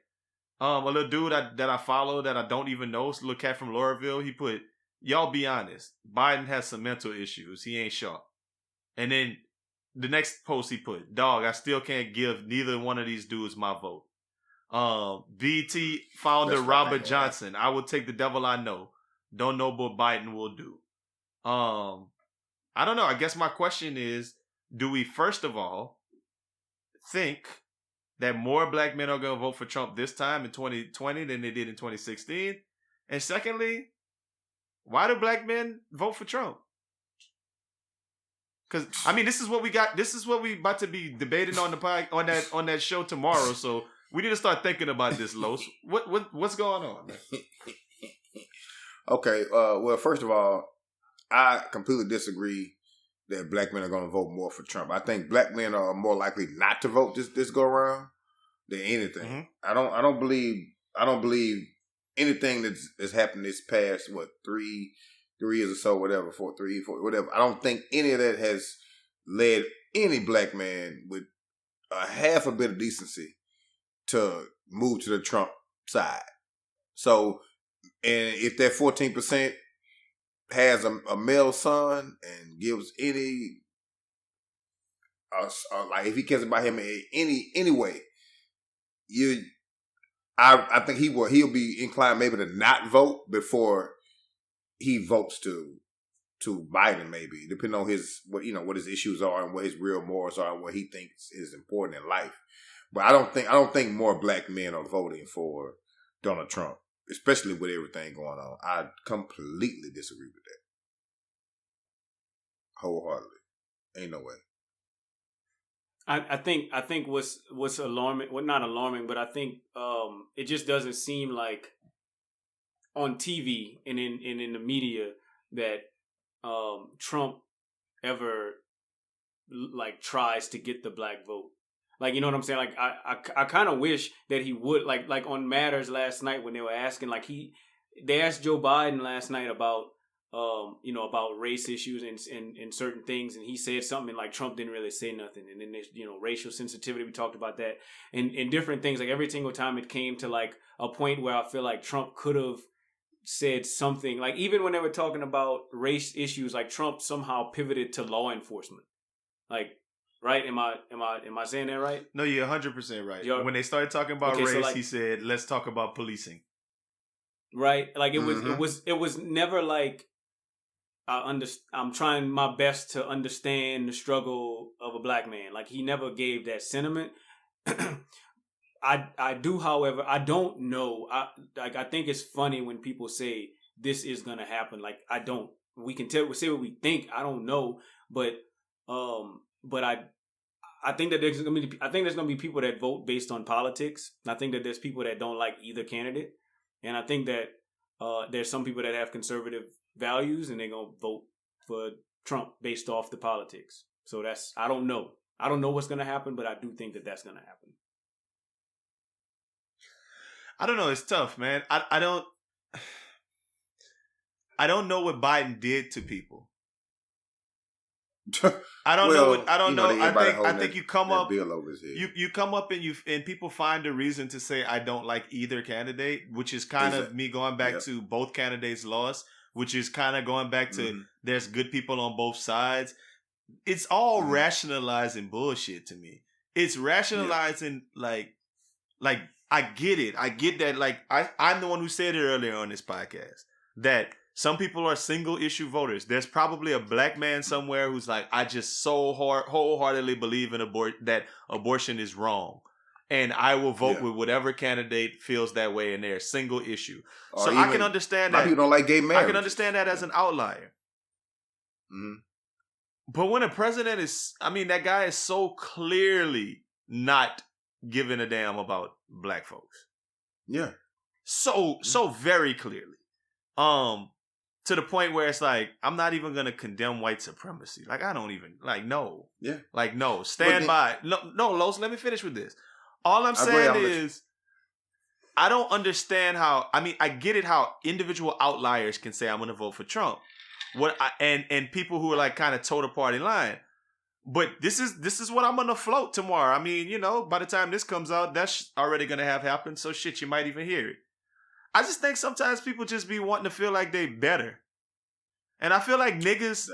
a little dude that I follow that I don't even know, it's a little cat from Laurelville. He put, y'all be honest, Biden has some mental issues. He ain't sharp. And then the next post he put, dog, I still can't give neither one of these dudes my vote. BT founder That's Robert fine, Johnson. I will take the devil I know. Don't know what Biden will do. I don't know. I guess my question is, do we first of all think that more black men are going to vote for Trump this time in 2020 than they did in 2016? And secondly, why do black men vote for Trump? Because I mean, this is what we got. This is what we about to be debating on the on that show tomorrow. So we need to start thinking about this, Los. What's going on, man? Okay. Well, first of all, I completely disagree that black men are going to vote more for Trump. I think black men are more likely not to vote this go around than anything. Mm-hmm. I don't believe anything that's happened this past 3 years or so, whatever, 4, whatever. I don't think any of that has led any black man with a half a bit of decency to move to the Trump side. So, and if that 14% has a male son and gives any, like if he cares about him in any way, I think he'll be inclined maybe to not vote before he votes to Biden, maybe depending on what his issues are and what his real morals are and what he thinks is important in life. But I don't think more black men are voting for Donald Trump, especially with everything going on. I completely disagree with that. Wholeheartedly. Ain't no way. I think what's alarming, well, not alarming, but I think it just doesn't seem like on TV and in the media that Trump ever like tries to get the black vote. Like, you know what I'm saying? Like I kind of wish that he would, like on Matters last night when they were asking, like they asked Joe Biden last night about about race issues and certain things, and he said something like Trump didn't really say nothing, and then there's racial sensitivity, we talked about that, and different things. Like every single time it came to like a point where I feel like Trump could have said something, like even when they were talking about race issues, like Trump somehow pivoted to law enforcement. Like, right? Am I saying that right? No, you're 100% right. When they started talking about race, so he said, "Let's talk about policing." Right? Like it was never like I'm trying my best to understand the struggle of a black man. Like he never gave that sentiment. I do, however, I don't know. I think it's funny when people say this is gonna happen. Like I don't. We can say what we think. I don't know, but I think that there's gonna be people that vote based on politics. I think that there's people that don't like either candidate, and I think that there's some people that have conservative values and they're gonna vote for Trump based off the politics. So I don't know what's gonna happen, but I do think that that's gonna happen. I don't know. It's tough, man. I don't know what Biden did to people. I don't know. I don't know. I think you come up. You come up and people find a reason to say I don't like either candidate, which is kind of me going back to both candidates lost, which is kind of going back to there's good people on both sides. It's all rationalizing bullshit to me. It's rationalizing like I get it. I get that. Like I'm the one who said it earlier on this podcast that some people are single issue voters. There's probably a black man somewhere who's like, I just so wholeheartedly believe in that abortion is wrong. And I will vote with whatever candidate feels that way in their single issue. Or so I can understand that. People don't like gay marriage. I can understand that as an outlier. Mm-hmm. But when a president that guy is so clearly not giving a damn about black folks. Yeah. So very clearly. To the point where it's like, I'm not even going to condemn white supremacy. Like, I don't even, like, no. Yeah. Like, no. Stand by. No, Los, let me finish with this. All I'm saying is, I don't understand how, I get it how individual outliers can say, I'm going to vote for Trump. And people who are like kind of toe the party line. But this is what I'm going to float tomorrow. By the time this comes out, that's already going to have happened. So shit, you might even hear it. I just think sometimes people just be wanting to feel like they better. And I feel like niggas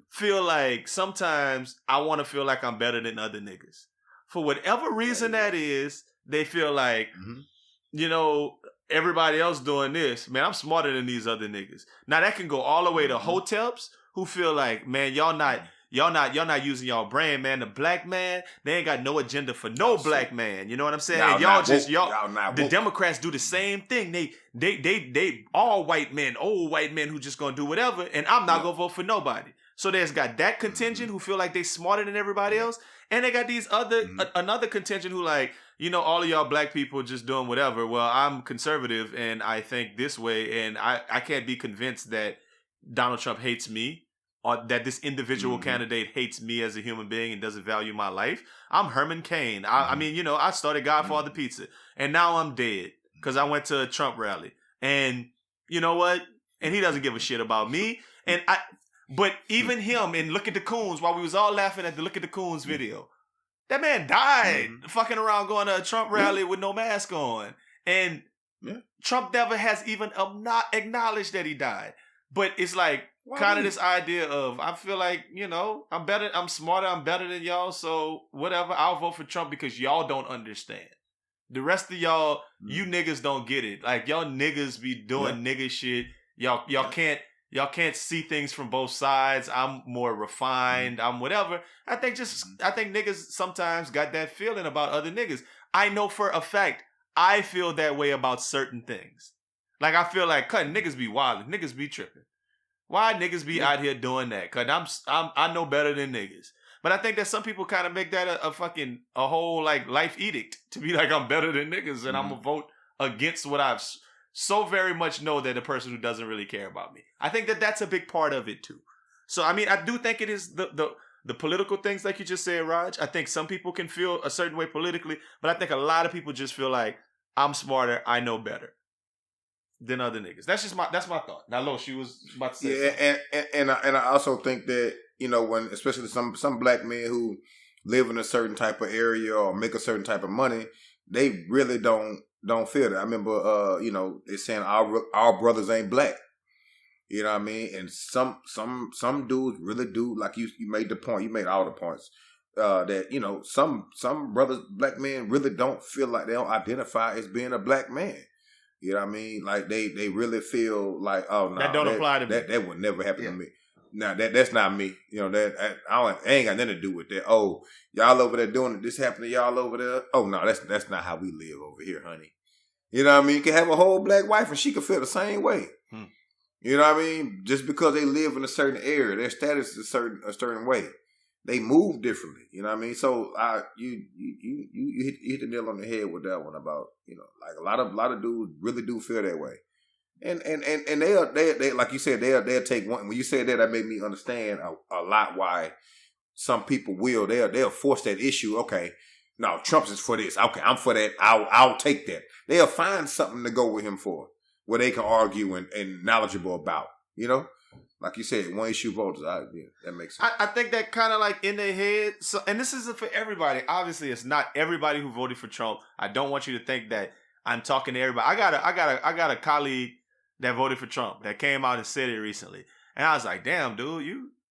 feel like sometimes I want to feel like I'm better than other niggas. For whatever reason that is, they feel like, you know, everybody else doing this. Man, I'm smarter than these other niggas. Now that can go all the way to hoteps who feel like, man, y'all not using y'all brain, man. The black man, they ain't got no agenda for no black man. You know what I'm saying? The Democrats do the same thing. They all white men, old white men who just gonna do whatever, and I'm not gonna vote for nobody. So there's got that contingent who feel like they smarter than everybody else, and they got these other another contingent who like, you know, all of y'all black people just doing whatever. Well, I'm conservative and I think this way, and I can't be convinced that Donald Trump hates me or that this individual candidate hates me as a human being and doesn't value my life. I'm Herman Cain. I mean, you know, I started Godfather Pizza, and now I'm dead because I went to a Trump rally, and you know what? And he doesn't give a shit about me, and But even him and Look at the Coons, while we was all laughing at the Look at the Coons video, that man died fucking around going to a Trump rally with no mask on. And Trump never has even acknowledged that he died. But it's like kind of this idea of, I feel like, you know, I'm smarter, I'm better than y'all, so whatever, I'll vote for Trump because y'all don't understand. The rest of y'all, you niggas don't get it. Like, y'all niggas be doing nigga shit. Y'all can't see things from both sides. I'm more refined. I'm whatever. I think niggas sometimes got that feeling about other niggas. I know for a fact I feel that way about certain things. Like, I feel like, cut, niggas be wild, niggas be tripping. Why niggas be out here doing that? Cause I know better than niggas. But I think that some people kind of make that a whole like life edict to be like, I'm better than niggas and I'm gonna vote against what I've so very much know that the person who doesn't really care about me. I think that that's a big part of it too. So, I mean, I do think it is the political things like you just said, Raj. I think some people can feel a certain way politically, but I think a lot of people just feel like, I'm smarter, I know better than other niggas. That's my thought. Now, Los, she was about to say something. And I also think that, you know, when especially some black men who live in a certain type of area or make a certain type of money, they really don't feel that. I remember, you know, they're saying our brothers ain't black. You know what I mean? And some dudes really do, like you made the point, you made all the points, that, you know, some brothers, black men really don't feel like they don't identify as being a black man. You know what I mean? Like they really feel like, oh no, that don't apply to me. That would never happen to me. Now that's not me. You know, that I ain't got nothing to do with that. Oh, y'all over there doing it. This happened to y'all over there. Oh no, that's not how we live over here, honey. You know what I mean? You can have a whole black wife and she can feel the same way. You know what I mean? Just because they live in a certain area, their status is a certain way. They move differently. You know what I mean? So you hit the nail on the head with that one about, you know, like a lot of dudes really do feel that way. And they like you said, they'll take one. When you said that made me understand a lot why some people they'll force that issue. Okay, no, Trump's is for this. Okay, I'm for that. I'll take that. They'll find something to go with him for, where they can argue and knowledgeable about. You know, like you said, one issue voters. That makes sense. I think that kind of like in their head. So, and this isn't for everybody. Obviously, it's not everybody who voted for Trump. I don't want you to think that I'm talking to everybody. I got a colleague that voted for Trump that came out and said it recently, and I was like, "Damn, dude,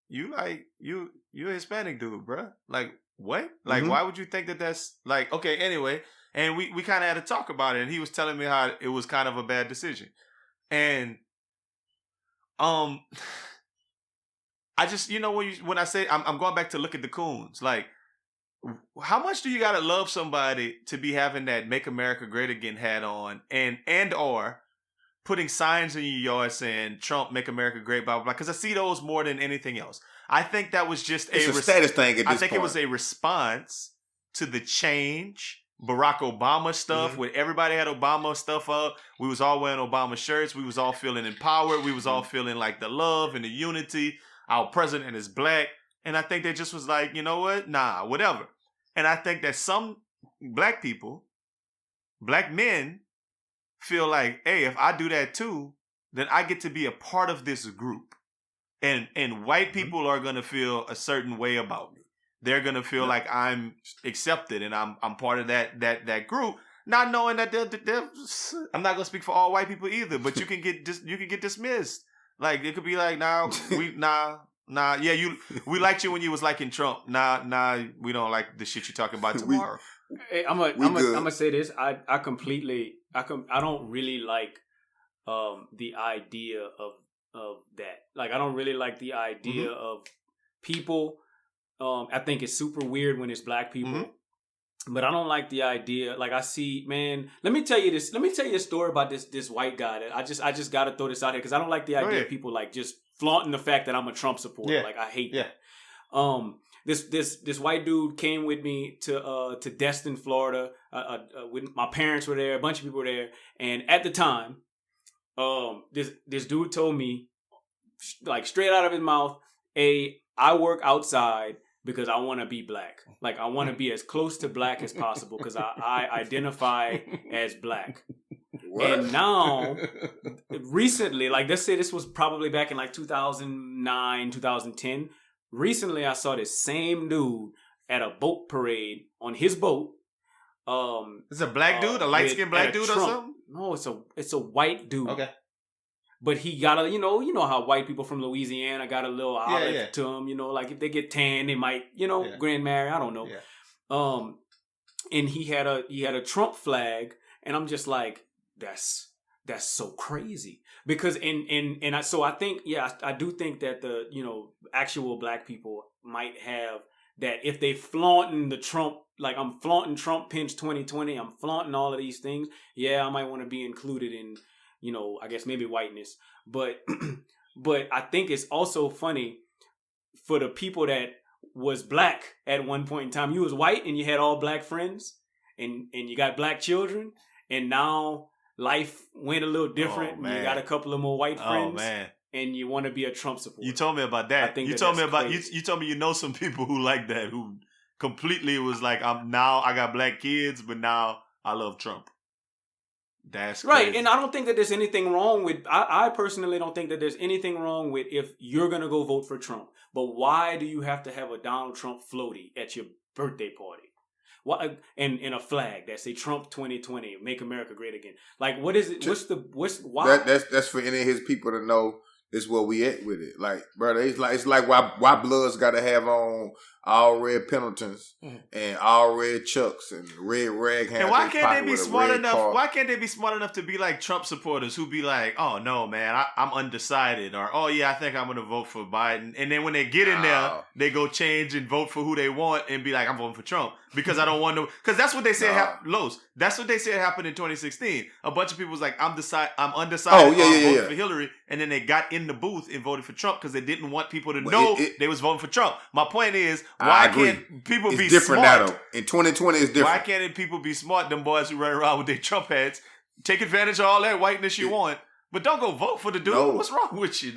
you a Hispanic dude, bro? Like what? Like why would you think that that's like okay? Anyway." And we kind of had to talk about it, and he was telling me how it was kind of a bad decision. And I just, you know, when I say I'm going back to Look at the Coons, like how much do you gotta love somebody to be having that "Make America Great Again" hat on, and or putting signs in your yard saying Trump, make America great, blah blah blah? Because I see those more than anything else. I think that was just a status thing. At this I think point. It was a response to the change. Barack Obama stuff, where everybody had Obama stuff up. We was all wearing Obama shirts. We was all feeling empowered. We was all feeling like the love and the unity. Our president is black. And I think they just was like, you know what? Nah, whatever. And I think that some black people, black men, feel like, hey, if I do that too, then I get to be a part of this group. And white people are going to feel a certain way about me. They're gonna feel like I'm accepted and I'm part of that group, not knowing that they're I'm not gonna speak for all white people either, but you can get dismissed. Like it could be like, we liked you when you was liking Trump. Nah, we don't like the shit you're talking about tomorrow. Hey, I'm gonna say this. I don't really like the idea of that. Like I don't really like the idea of people. I think it's super weird when it's black people. But I don't like the idea. Like I see, man. Let me tell you this. Let me tell you a story about this white guy. That I just got to throw this out here because I don't like the idea of people like just flaunting the fact that I'm a Trump supporter. Yeah. Like I hate that. This white dude came with me to Destin, Florida. With my parents were there. A bunch of people were there. And at the time, this dude told me, like straight out of his mouth, I work outside because I want to be black. Like, I want to be as close to black as possible because I identify as black. What? And now, recently, like, let's say this was probably back in like 2009, 2010. Recently, I saw this same dude at a boat parade on his boat. It's a black dude? A light-skinned black dude Trump. Or something? No, it's a white dude. Okay. But he got a, you know how white people from Louisiana got a little olive to them, like if they get tan, they might, grand marry. I don't know. Yeah. And he had a Trump flag, and I'm just like, that's so crazy because I think I do think that the actual black people might have that if they flaunting the Trump, like I'm flaunting Trump pinch 2020, I'm flaunting all of these things. Yeah, I might want to be included in. I guess maybe whiteness, but I think it's also funny for the people that was black at one point in time. You was white and you had all black friends and you got black children, and now life went a little different. And you got a couple of more white friends. Oh man. And you want to be a Trump supporter. You told me about that. I think you told me about you told me some people who like that, who completely was like, I got black kids, but now I love Trump. That's crazy. Right, and I don't think that there's anything wrong with. I personally don't think that there's anything wrong with if you're gonna go vote for Trump. But why do you have to have a Donald Trump floaty at your birthday party? Why and a flag that say Trump 2020, Make America Great Again? Like, what is it? What's why? That's for any of his people to know. This where we at with it. Like, brother, it's like why Bloods got to have on all red Pendletons and all red Chucks and red rag. And why can't they be smart enough? Car. Why can't they be smart enough to be like Trump supporters who be like, oh no, man, I'm undecided, or oh yeah, I think I'm gonna vote for Biden. And then when they get in there, they go change and vote for who they want and be like, I'm voting for Trump because I don't want to. Because that's what they said. Los. That's what they said happened in 2016. A bunch of people was like, I'm undecided. I'm voting for Hillary, and then they got in the booth and voted for Trump because they didn't want people to know they was voting for Trump. My point is, why can't people be different smart? Now, though. In 2020, it's different. Why can't people be smart? Them boys who run around with their Trump hats, take advantage of all that whiteness you want, but don't go vote for the dude. No. What's wrong with you?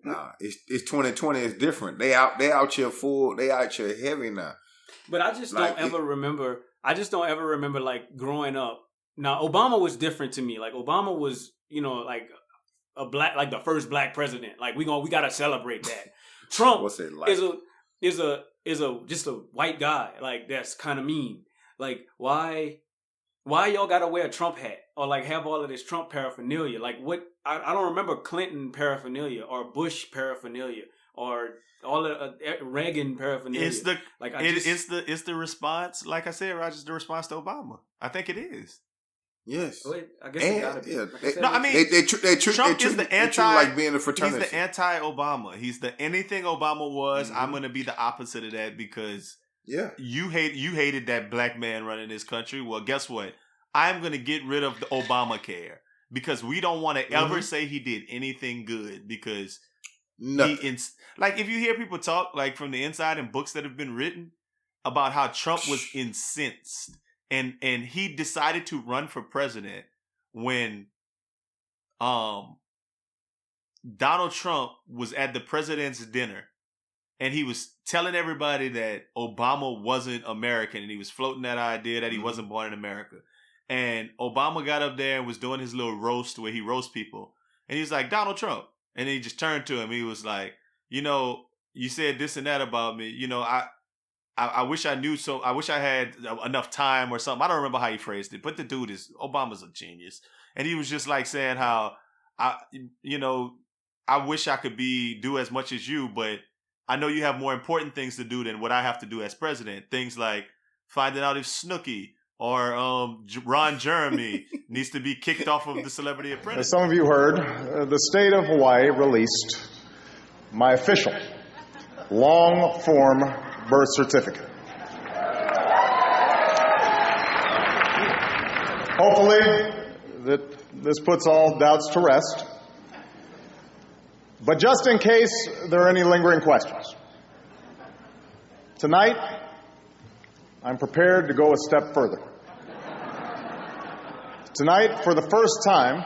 Nah, it's 2020. It's different. They out here full. They out here heavy now. But I just don't ever remember. I just don't ever remember like growing up. Now Obama was different to me. Like Obama was, like a black, like the first black president. Like we gotta celebrate that. Trump What's it like? is just a white guy. Like that's kind of mean. Like why y'all gotta wear a Trump hat or like have all of this Trump paraphernalia? Like what? I don't remember Clinton paraphernalia or Bush paraphernalia or all of Reagan paraphernalia. It's the response. Like I said, Roger, the response to Obama. I think it is. Yes. I guess it gotta be. Trump is the anti, like being a fraternity. He's the anti-Obama. He's the anything Obama was. I'm gonna be the opposite of that because you hated that black man running this country. Well, guess what? I'm gonna get rid of the Obamacare because we don't want to ever say he did anything good because like if you hear people talk like from the inside in books that have been written about how Trump was incensed. And he decided to run for president when Donald Trump was at the president's dinner and he was telling everybody that Obama wasn't American and he was floating that idea that he wasn't born in America. And Obama got up there and was doing his little roast where he roasts people. And he was like, Donald Trump. And then he just turned to him. He was like, you said this and that about me. I wish I knew I wish I had enough time or something. I don't remember how he phrased it, but the dude Obama's a genius. And he was just like saying how, I wish I could do as much as you, but I know you have more important things to do than what I have to do as president. Things like finding out if Snooki or Ron Jeremy needs to be kicked off of the Celebrity Apprentice. As some of you heard, the state of Hawaii released my official long-form birth certificate. Hopefully, this puts all doubts to rest. But just in case there are any lingering questions, tonight, I'm prepared to go a step further. Tonight, for the first time,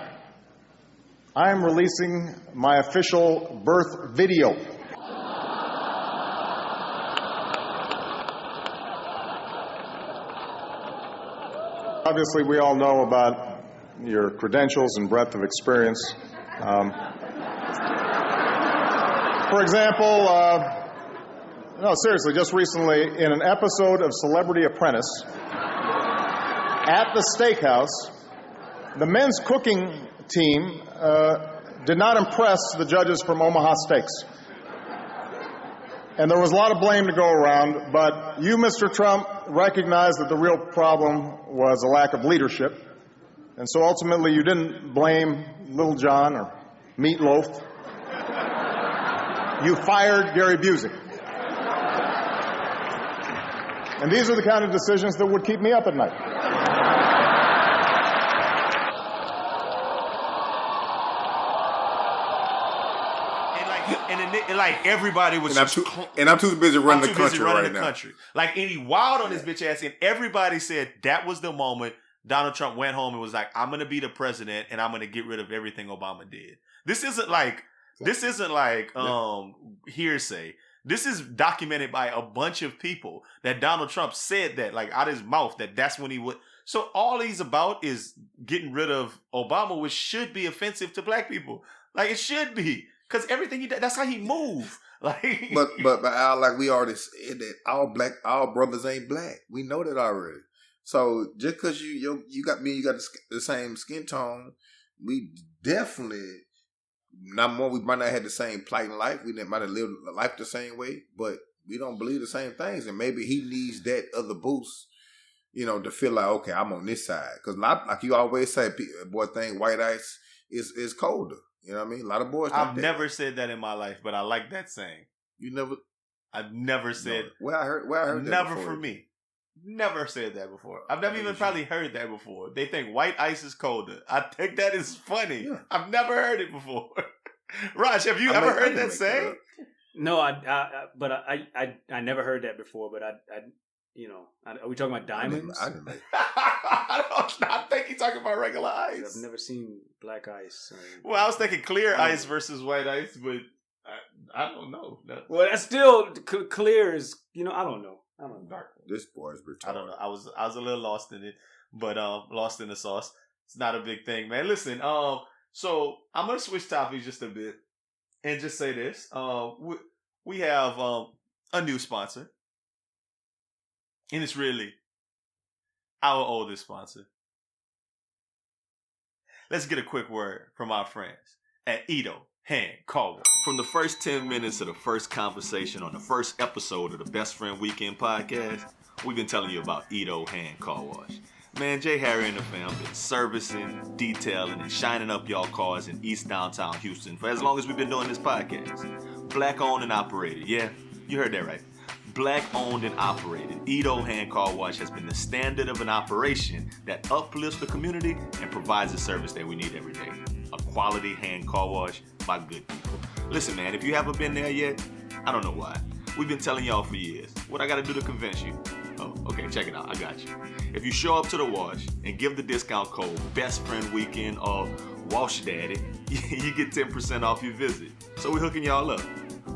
I am releasing my official birth video. Obviously, we all know about your credentials and breadth of experience. For example, no, seriously, just recently, in an episode of Celebrity Apprentice, at the steakhouse, the men's cooking team did not impress the judges from Omaha Steaks. And there was a lot of blame to go around, but you, Mr. Trump, recognized that the real problem was a lack of leadership. And so ultimately you didn't blame Little John or Meatloaf. You fired Gary Busey. And these are the kind of decisions that would keep me up at night. And like everybody was I'm too busy running the country right now. Like, and he wild on his bitch ass, and everybody said that was the moment Donald Trump went home and was like, I'm gonna be the president and I'm gonna get rid of everything Obama did. This isn't like hearsay. This is documented by a bunch of people that Donald Trump said that, like, out his mouth, that's when he would. So all he's about is getting rid of Obama, which should be offensive to black people. Like, it should be. Because everything he does, that's how he move. Like, but Al, like we already said that our brothers ain't black. We know that already. So just because you got the same skin tone, we definitely not more. We might not have the same plight in life. We might have lived life the same way, but we don't believe the same things. And maybe he needs that other boost, to feel like, okay, I'm on this side. Because like you always say, boy, think white ice is colder. You know what I mean? A lot of boys. I've never said that in my life, but I like that saying. You never? I've never said. Where I heard that never before. For me. Never said that before. I've never even probably heard that before. They think white ice is colder. I think that is funny. Yeah. I've never heard it before. Raj, have you ever heard that saying? No, I never heard that before. But are we talking about diamonds? I didn't make it. I think he's talking about regular ice. I've never seen black ice. Well, I was thinking clear ice versus white ice, but I don't know. Well, that's still clear is, I don't know. I don't know. Dark. This boy is retarded. I don't know. I was a little lost in it, but lost in the sauce. It's not a big thing, man. Listen, so I'm gonna switch topics just a bit and just say this. We have a new sponsor, and it's really our oldest sponsor. Let's get a quick word from our friends at Ito Hand Car Wash. From the first 10 minutes of the first conversation on the first episode of the Best Friend Weekend podcast, we've been telling you about Ito Hand Car Wash. Man, Jay, Harry, and the fam been servicing, detailing, and shining up y'all cars in East Downtown Houston for as long as we've been doing this podcast. Black owned and operated. Yeah, you heard that right. Black owned and operated. Ito Hand Car Wash has been the standard of an operation that uplifts the community and provides the service that we need every day. A quality hand car wash by good people. Listen, man, if you haven't been there yet, I don't know why. We've been telling y'all for years. What I gotta do to convince you? Oh, okay, check it out. I got you. If you show up to the wash and give the discount code Best Friend Weekend or Wash Daddy, you get 10% off your visit. So we're hooking y'all up.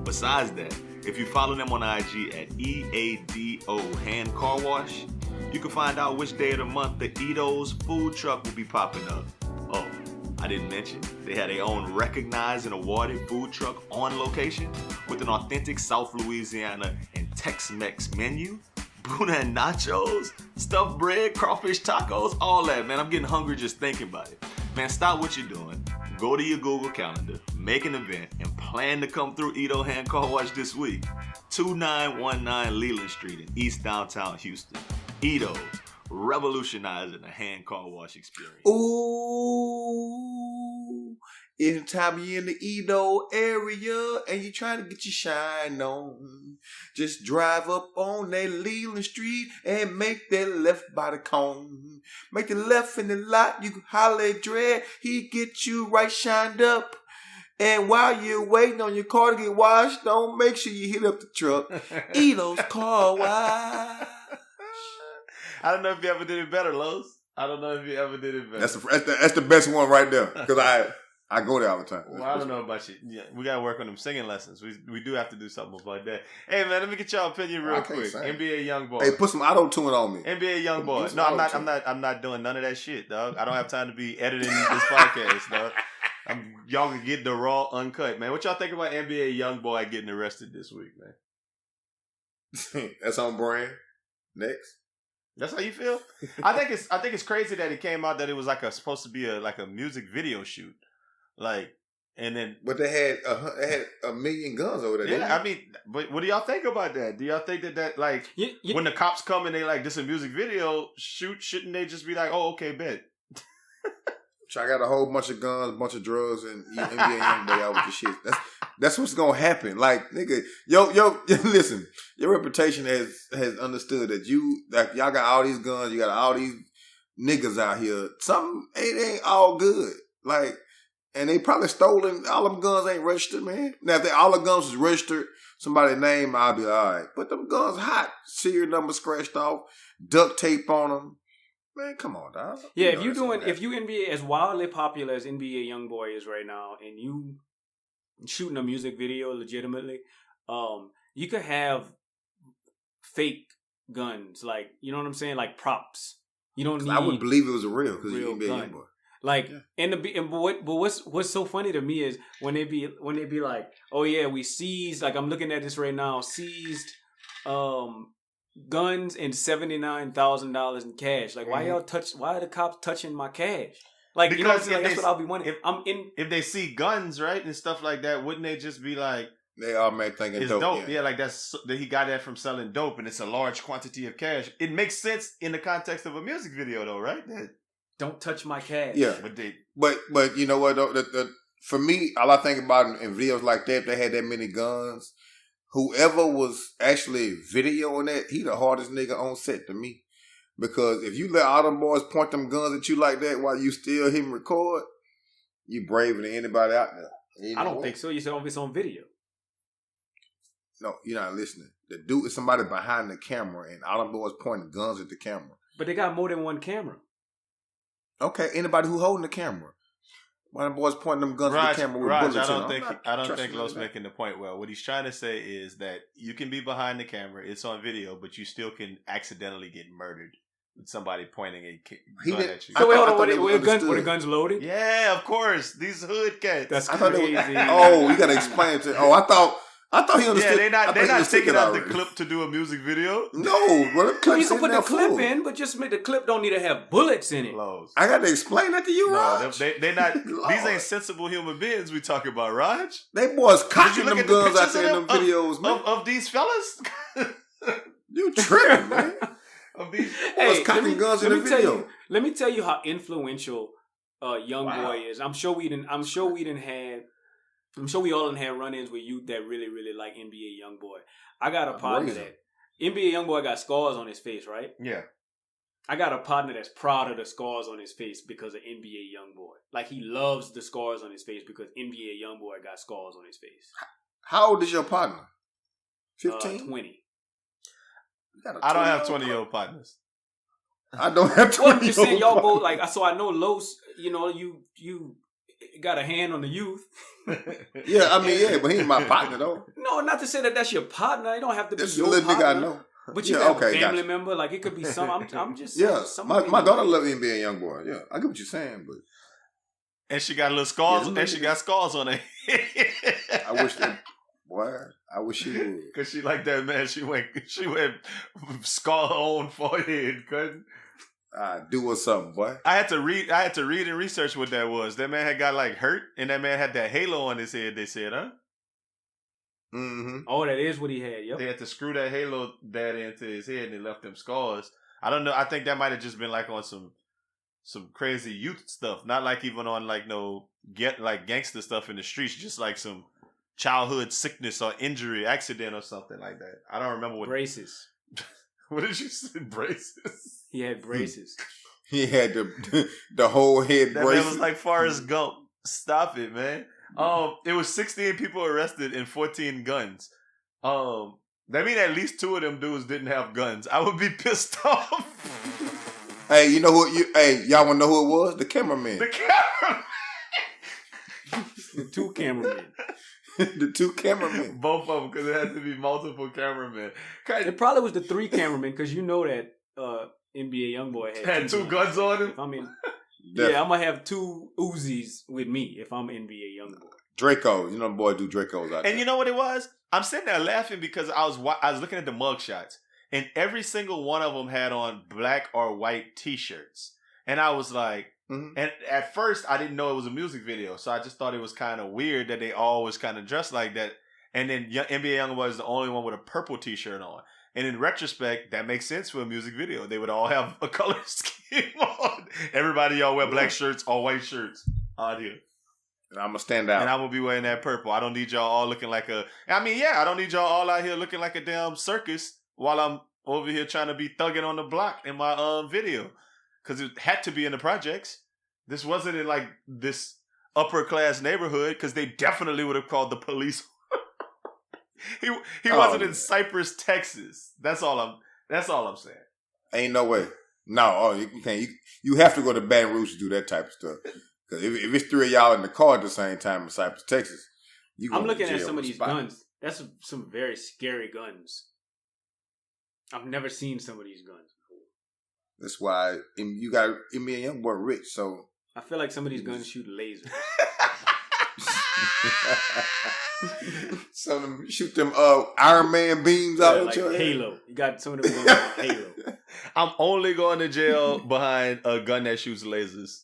Besides that, if you follow them on IG at EADO Hand Car Wash, you can find out which day of the month the Ito's food truck will be popping up. Oh, I didn't mention, they had their own recognized and awarded food truck on location with an authentic South Louisiana and Tex-Mex menu, Boudin nachos, stuffed bread, crawfish tacos, all that, man. I'm getting hungry just thinking about it. Man, stop what you're doing. Go to your Google Calendar, make an event, and plan to come through Ito Hand Car Wash this week. 2919 Leland Street in East Downtown Houston. Edo, revolutionizing the hand car wash experience. Ooh, anytime you're in the Edo area and you're trying to get your shine on, just drive up on that Leland Street and make that left by the cone. Make the left in the lot, you can holler at Dread, he get you right shined up. And while you're waiting on your car to get washed, don't make sure you hit up the truck. Edo's Car Wash. I don't know if you ever did it better, Los. I don't know if you ever did it better. That's the best one right there. Because I go there all the time. Well, I don't know about you. Yeah, we got to work on them singing lessons. We do have to do something about that. Hey, man, let me get y'all opinion real quick. NBA Youngboy. Hey, put some auto-tune on me. NBA Youngboy. No, I'm not doing none of that shit, dog. I don't have time to be editing this podcast, dog. Y'all can get the raw, uncut, man. What y'all think about NBA Youngboy getting arrested this week, man? That's on brand. Next. That's how you feel? I think it's crazy that it came out that it was like supposed to be a music video shoot, like, and then. But they had a million guns over there. Yeah, I mean, but what do y'all think about that? Do y'all think that like when the cops come and they like this a music video shoot, shouldn't they just be like, oh, okay, bet? I got a whole bunch of guns, a bunch of drugs, and NBA Youngboy out with the shit. That's what's gonna happen. Like, nigga, yo, listen. Your reputation has understood that y'all got all these guns, you got all these niggas out here. Something ain't all good. Like, and they probably stolen. All them guns ain't registered, man. Now, if all the guns is registered, somebody's name, I'll be all right. But them guns hot, serial number scratched off, duct tape on them. Man, come on, dog. Yeah, if you NBA as wildly popular as NBA Youngboy is right now, and you shooting a music video legitimately, you could have fake guns, like, you know what I'm saying, like props. You don't need. I would believe it was a real because you NBA gun. Youngboy. Like, what's so funny to me is when they be like, oh yeah, we seized, like I'm looking at this right now, seized guns and $79,000 in cash. Like, why are the cops touching my cash? Like, because, you know what I'm saying? Like, that's what I'll be wondering. If they see guns, right, and stuff like that, wouldn't they just be like, they all may think it's dope? Yeah, like that he got that from selling dope, and it's a large quantity of cash. It makes sense in the context of a music video, though, right? Don't touch my cash. Yeah, but you know what? For me, all I think about in videos like that, if they had that many guns. Whoever was actually videoing that, he the hardest nigga on set to me. Because if you let all them boys point them guns at you like that while you still hit and record, you braver than anybody out there. I don't think so. You said it's on video. No, you're not listening. The dude is somebody behind the camera and all them boys pointing guns at the camera. But they got more than one camera. Okay, anybody who holding the camera. Why them boys pointing them guns at the camera with bullets in them? I don't think Los making the point well. What he's trying to say is that you can be behind the camera, it's on video, but you still can accidentally get murdered with somebody pointing a gun at you. So wait, hold on, were the guns loaded? Yeah, of course. These hood cats. That's crazy. You gotta explain it to. Oh, I thought he understood. Yeah, they're not taking out the clip to do a music video. No, well, the clip's you can put the clip in, but just make the clip don't need to have bullets in it. Lows. I got to explain that to you, Raj. They're not. These ain't sensible human beings we talking about, Raj. They boys cocking them guns out there in them videos, man. Of these fellas. You tripping, man. Of these boys cocking guns in the video. Let me tell you how influential Youngboy is. I'm sure we all done had run-ins with youth that really, really like NBA Youngboy. I got a partner that NBA Youngboy got scars on his face, right? Yeah. I got a partner that's proud of the scars on his face because of NBA Youngboy. Like, he loves the scars on his face because NBA Youngboy got scars on his face. How old is your partner? 15? 20. I don't have 20-year-old partners. I don't have 20-year-old partners. Saying y'all both, like, so I know Los, you know, you got a hand on the youth. Yeah, I mean, yeah, but he ain't my partner, though. No, not to say that that's your partner. It don't have to be this your little partner. Nigga I know. But you have a family member. Like, it could be some. I'm just saying. Yeah, my daughter loves NBA Youngboy. Yeah, I get what you're saying, but. And she got little scars, and she got scars on her head. I wish that. Boy, I wish she would. Because she like that, man. She went scar her own forehead, couldn't. Do or something, boy. I had to read and research what that was. That man had got like hurt, and that man had that halo on his head. They said, huh? Mm-hmm. Oh, that is what he had. Yep. They had to screw that halo into his head, and it left them scars. I don't know. I think that might have just been like on some crazy youth stuff, not like even on like no gangster stuff in the streets, just like some childhood sickness or injury, accident or something like that. I don't remember what braces. What did you say? Braces. He had braces. He had the whole head That braces. man was like Forrest Gump. Stop it, man. It was 16 people arrested and 14 guns. That mean at least 2 of them dudes didn't have guns. I would be pissed off. Hey, you know who? Y'all want to know who it was? The cameraman. The cameraman. The 2 cameramen. The 2 cameramen. Both of them, because it had to be multiple cameramen. It probably was the 3 cameramen, because you know that NBA Youngboy had 2 guns on him. I mean, yeah, I'm gonna have 2 Uzis with me if I'm NBA Youngboy. Draco, you know the boy do Dracos out there. And you know what it was? I'm sitting there laughing because I was looking at the mug shots, and every single one of them had on black or white T-shirts, and I was like, and at first I didn't know it was a music video, so I just thought it was kind of weird that they all was kind of dressed like that. And then NBA Youngboy is the only one with a purple T-shirt on. And in retrospect, that makes sense for a music video. They would all have a color scheme on. Everybody y'all wear black shirts or white shirts out here. And I'm going to stand out. And I'm going to be wearing that purple. I don't need y'all all looking like I don't need y'all all out here looking like a damn circus while I'm over here trying to be thugging on the block in my video. Because it had to be in the projects. This wasn't in like this upper class neighborhood, because they definitely would have called the police. He wasn't in Cypress, Texas. That's all I'm saying. Ain't no way. No, you can't. You have to go to Baton Rouge to do that type of stuff. Because if it's 3 of y'all in the car at the same time in Cypress, Texas, I'm looking at some of these guns. That's some very scary guns. I've never seen some of these guns before. That's why you got me and Youngboy rich. So I feel like some of these guns shoot lasers. Some of them shoot them Iron Man beams out of like your Halo. Head. You got some of them guns like Halo. I'm only going to jail behind a gun that shoots lasers.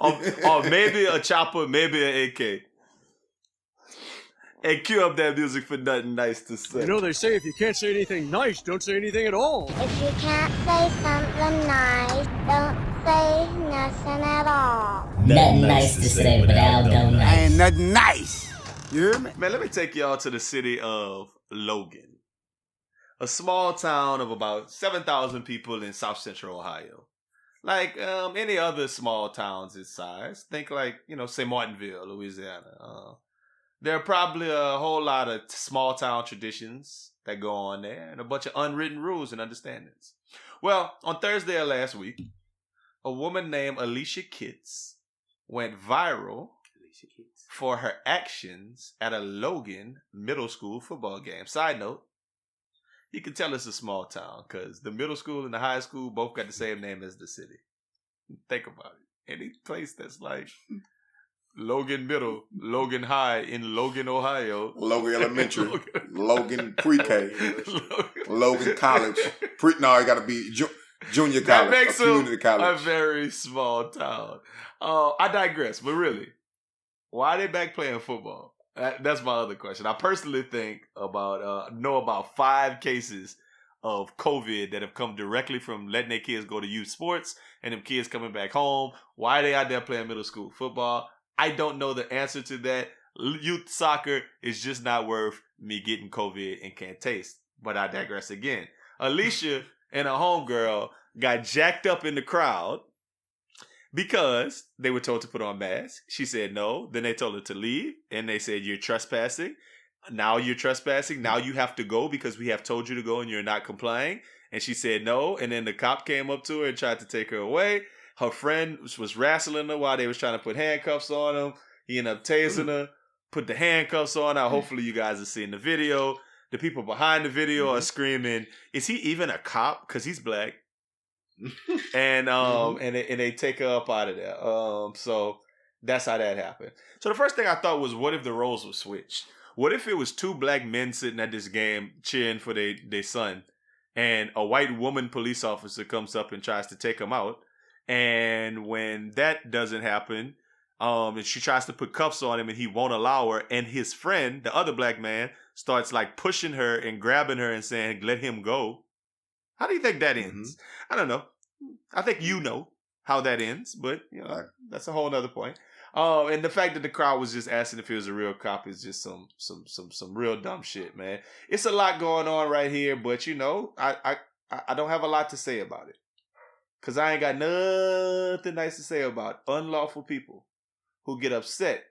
or maybe a chopper, maybe an AK. And cue up that music for Nothin Nice to say. You know, they say if you can't say anything nice, don't say anything at all. If you can't say something nice, don't say nothing at all. Nothing nice to say, but Aldo NICE. Ain't nothing nice. You hear me? Man, let me take y'all to the city of Logan. A small town of about 7,000 people in South Central Ohio. Like any other small towns its size. Think like, say Martinville, Louisiana. There are probably a whole lot of small town traditions that go on there and a bunch of unwritten rules and understandings. Well, on Thursday of last week, a woman named Alicia Kitts went viral for her actions at a Logan middle school football game. Side note, you can tell it's a small town because the middle school and the high school both got the same name as the city. Think about it. Any place that's like Logan Middle, Logan High in Logan, Ohio. Logan Elementary, Logan Pre-K, Logan College. No, it got to be junior college. That makes community college. a very small town. I digress, but really, why are they back playing football? That's my other question. I personally think know about 5 cases of COVID that have come directly from letting their kids go to youth sports and them kids coming back home. Why are they out there playing middle school football? I don't know the answer to that. Youth soccer is just not worth me getting COVID and can't taste. But I digress again. Alicia and her homegirl got jacked up in the crowd because they were told to put on masks. She said no. Then they told her to leave. And they said, you're trespassing. Now you're trespassing. Now you have to go because we have told you to go and you're not complying. And she said no. And then the cop came up to her and tried to take her away. Her friend was wrestling her while they was trying to put handcuffs on him. He ended up tasing her, put the handcuffs on her. Hopefully you guys have seen the video. The people behind the video are screaming, is he even a cop? Because he's black. And they take her up out of there. So that's how that happened. So the first thing I thought was, what if the roles were switched? What if it was 2 black men sitting at this game cheering for their son, and a white woman police officer comes up and tries to take him out? And when that doesn't happen, and she tries to put cuffs on him and he won't allow her, and his friend, the other black man, starts like pushing her and grabbing her and saying, let him go. How do you think that ends? I don't know. I think you know how that ends, but that's a whole other point. And the fact that the crowd was just asking if he was a real cop is just some real dumb shit, man. It's a lot going on right here, but I don't have a lot to say about it. Cause I ain't got nothing nice to say about unlawful people who get upset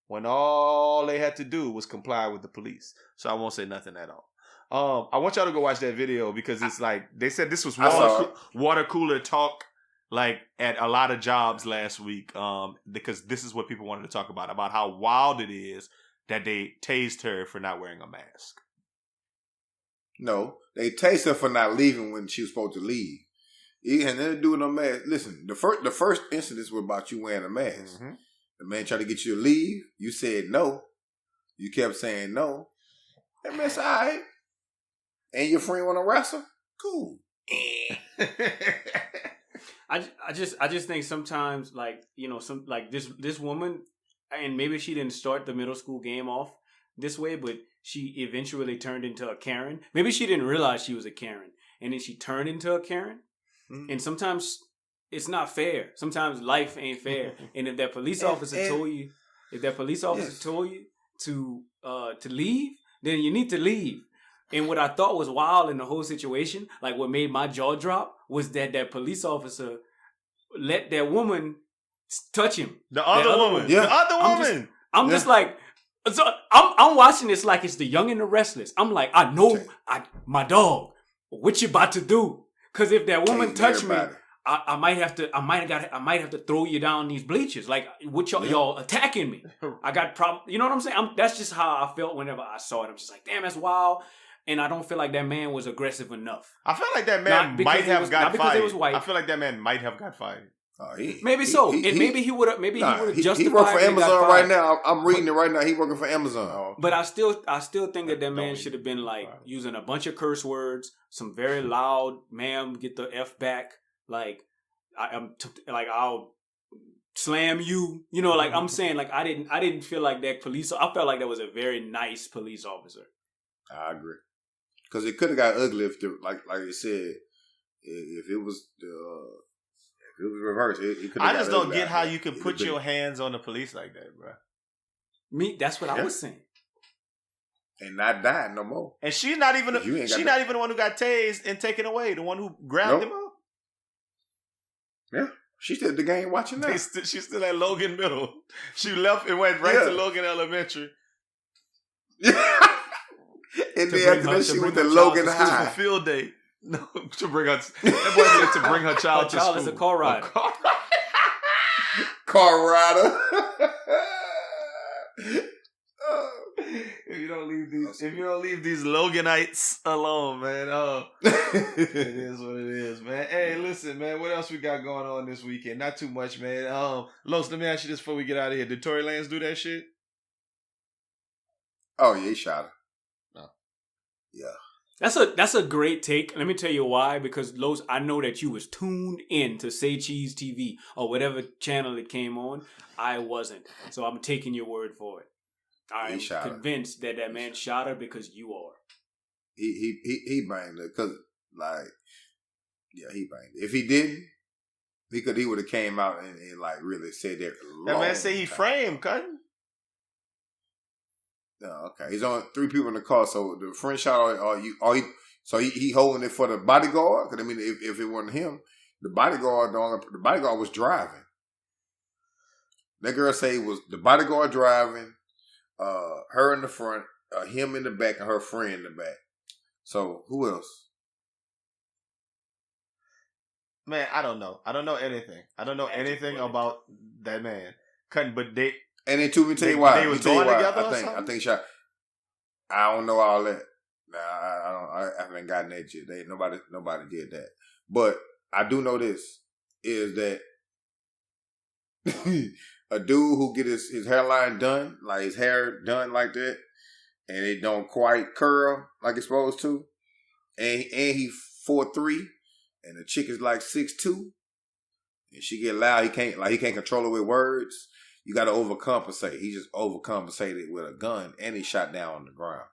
when all they had to do was comply with the police. So I won't say nothing at all. I want y'all to go watch that video because it's like they said this was water cooler talk like at a lot of jobs last week. Because this is what people wanted to talk about how wild it is that they tased her for not wearing a mask. No, they tased her for not leaving when she was supposed to leave. It had nothing to do with no mask. Listen, the first incident was about you wearing a mask. Mm-hmm. The man tried to get you to leave. You said no. You kept saying no. That man's all right. And your friend want to wrestle? Cool. I just think sometimes this woman, and maybe she didn't start the middle school game off this way, but she eventually turned into a Karen. Maybe she didn't realize she was a Karen, and then she turned into a Karen. Mm-hmm. And sometimes it's not fair. Sometimes life ain't fair. And if that police officer told you to leave, then you need to leave. And what I thought was wild in the whole situation, like what made my jaw drop, was that police officer let that woman touch him. The other woman. Yeah. The other woman. I'm just like, so I'm watching this like it's The Young and the Restless. I'm like, I know my dog. What you about to do? Because if that woman touched me, I might have to throw you down these bleachers. Like, what y'all attacking me? I got problem. You know what I'm saying? That's just how I felt whenever I saw it. I'm just like, damn, that's wild. And I don't feel like that man was aggressive enough. I feel like that man might have got fired. Not because it was white. I feel like that man might have got fired. Maybe he would have justified. He worked for Amazon right now. I'm reading it right now. He working for Amazon. But I still think that man should have been like using a bunch of curse words, some very loud, ma'am, get the F back. Like I'll slam you. You know, like I'm saying, like I didn't feel like that police. I felt like that was a very nice police officer. I agree. Because it could have got ugly if, like you said, if it was reversed. I just don't get how you can put your hands on the police like that, bro. That's what I was saying. And not dying no more. And she's not even the one who got tased and taken away. The one who grabbed him up. Yeah, she's still at the game watching now. She's still at Logan Middle. She left and went right to Logan Elementary. And then after that, she went to Logan High for field day. No, to bring her. That boy said to bring her child to school. Is a car rider. Car rider. If you don't leave these Loganites alone, man. It is what it is, man. Hey, listen, man. What else we got going on this weekend? Not too much, man. Los, let me ask you this before we get out of here. Did Tory Lanez do that shit? Oh yeah, he shot her. Yeah. That's a great take. Let me tell you why. Because Los, I know that you was tuned in to Say Cheese TV or whatever channel it came on. I wasn't. So I'm taking your word for it. I'm convinced that man shot her because you are. He banged her because he banged her. If he didn't, he would have came out and like really said that. That man say he framed, cut. No, okay. He's on 3 people in the car, so the friend shot he holding it for the bodyguard. Because I mean, if it wasn't him, the bodyguard was driving. That girl say it was the bodyguard driving, her in the front, him in the back, and her friend in the back. So who else? Man, I don't know. I don't know anything. I don't know anything about that man. But they. And then me tell you why. They was going together. I think shot. I don't know all that. Nah, I haven't gotten that yet. Nobody did that. But I do know this is that a dude who get his hairline done, like his hair done like that, and it don't quite curl like it's supposed to, and he 4'3", and the chick is like 6'2", and she get loud. He can't control it with words. You got to overcompensate. He just overcompensated with a gun, and he shot down on the ground.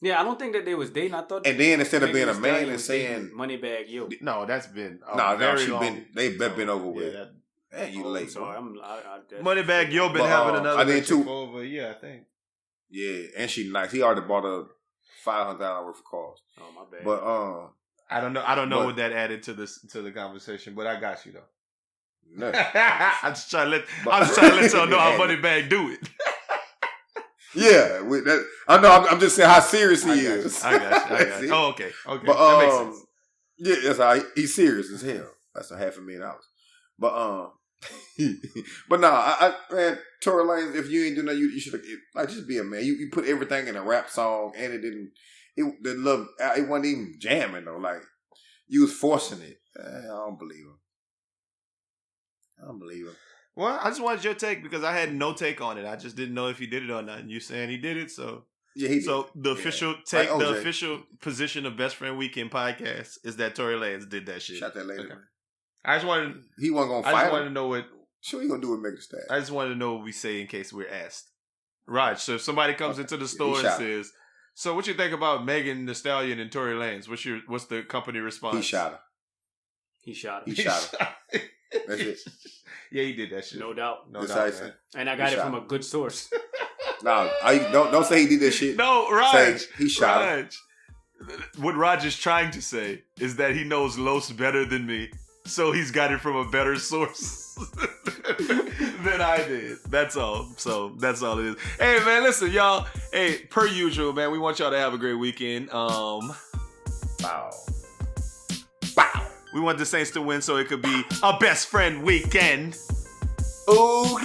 Yeah, I don't think that they was dating. I thought. And then instead of Megan being a Thee man Stallion and was dating saying, Moneybag Yo. No, that's been "No, long. they've been over with." Yeah, Man, you late. Sorry, bro. Moneybag Yo been having another I did relationship too. for over a year, I think. Yeah, and she nice. He already bought her $500 worth of cars. Oh my bad. But I don't know but- what that added to the conversation, but I got you though. nothing. I'm just trying to let y'all know how Moneybag do it. Yeah, I know. I'm just saying how serious he is. I got you. Oh, okay. But that makes sense. yeah, that's how he's serious as hell. That's $500,000. But but no, man, Tory Lanez, if you ain't do nothing, you should like just be a man. You put everything in a rap song, and it wasn't even jamming though. Like you was forcing it. I don't believe him. Well, I just wanted your take because I had no take on it. I just didn't know if he did it or not. And you saying he did it, so yeah, he did. So the official Like OJ. the official position of Best Friend Weekend podcast is that Tory Lanez did that shit. Shot that lady. Okay. Man. I just wanted. He wasn't gonna I fight. just wanted to know what. Sure, he gonna do it. Make a stat. I just wanted to know what we say in case we're asked. Raj, so if somebody comes into the store and says, "So what you think about Megan Thee Stallion and Tory Lanez?" What's the company response? He shot her. He shot He her. shot her. That's it. Yeah, he did that shit. No doubt. No That's how he doubt, said. man. And I got He it shot from a good source. No, don't say he did that shit. No, Raj. Say he shot her. Raj. What Raj is trying to say is that he knows Los better than me, so he's got it from a better source than I did. That's all. So that's all it is. Hey man, listen, y'all. Hey, per usual, man, we want y'all to have a great weekend. Wow. We want the Saints to win so it could be a best friend weekend. Oh.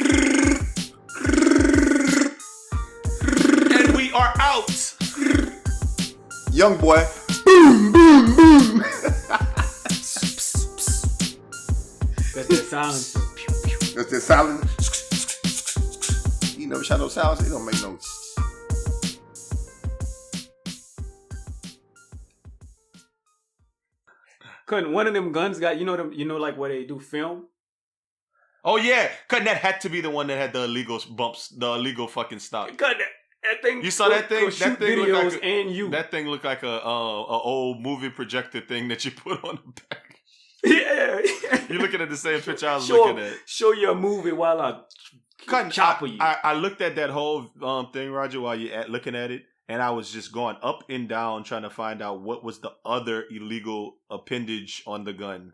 And we are out. Youngboy. Boom, boom, boom. That's the silence. That's the silence. You never shot no silence. It don't make no. Couldn't one of them guns got like where they do film? Oh yeah, cause that had to be the one that had the illegal bumps, the illegal fucking stock. Cut that thing. You saw that thing? Shoot That thing videos looked like and you. That thing looked like a old movie projector thing that you put on the back. Yeah. You're looking at the same picture I was looking at. Show you a movie while I chopper you. I looked at that whole thing, Roger, while you looking at it, and I was just going up and down trying to find out what was the other illegal appendage on the gun.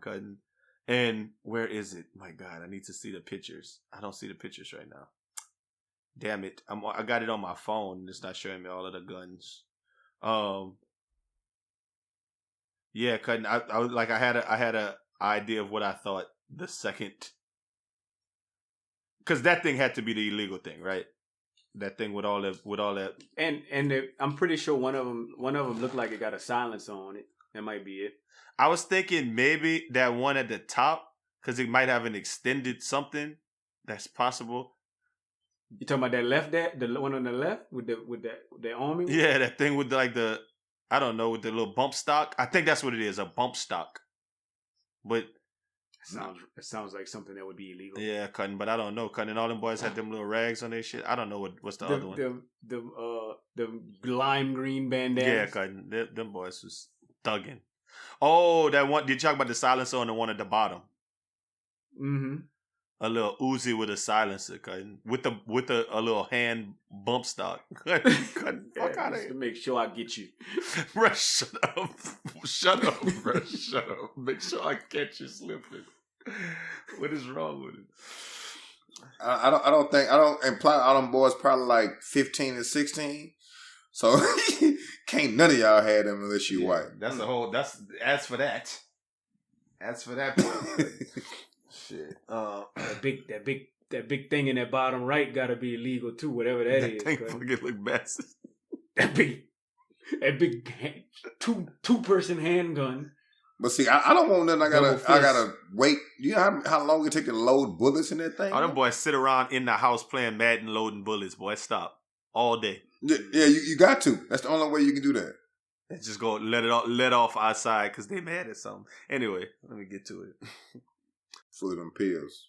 And where is it? My God, I need to see the pictures. I don't see the pictures right now. Damn it! I got it on my phone. It's not showing me all of the guns. Yeah, I had a idea of what I thought the second, because that thing had to be the illegal thing, right? That thing with all that. And I'm pretty sure one of them looked like it got a silence on it. That might be it. I was thinking maybe that one at the top, because it might have an extended something. That's possible. You talking about that left? The one on the left with the army? Yeah, that thing with like the, I don't know, with the little bump stock. I think that's what it is, a bump stock. But it sounds like something that would be illegal. Yeah, cutting, but I don't know. Cutting, all them boys had them little rags on their shit. I don't know what's the other one. The lime green bandanas. Yeah, cutting. Them boys was thugging. Oh, that one. Did you talk about the silencer on the one at the bottom? Mm-hmm. A little Uzi with a silencer, cutting with a little hand bump stock. Fuck out of here. To make sure I get you. Rush, shut up, Rush, shut up. Make sure I catch you slipping. What is wrong with it? I don't imply all them boys probably like 15 and 16. So can't none of y'all have them unless you white. That's the whole. As for that. Shit. That big thing in that bottom right got to be illegal too. Whatever that is. Thing fucking look massive. That big two-person handgun. But see, I don't want nothing. I gotta wait. You know how long it take to load bullets in that thing? All them boys sit around in the house playing Madden, loading bullets. Boy, stop all day. Yeah, you got to. That's the only way you can do that. And just go let off outside because they mad at something. Anyway, let me get to it. Full of them pills.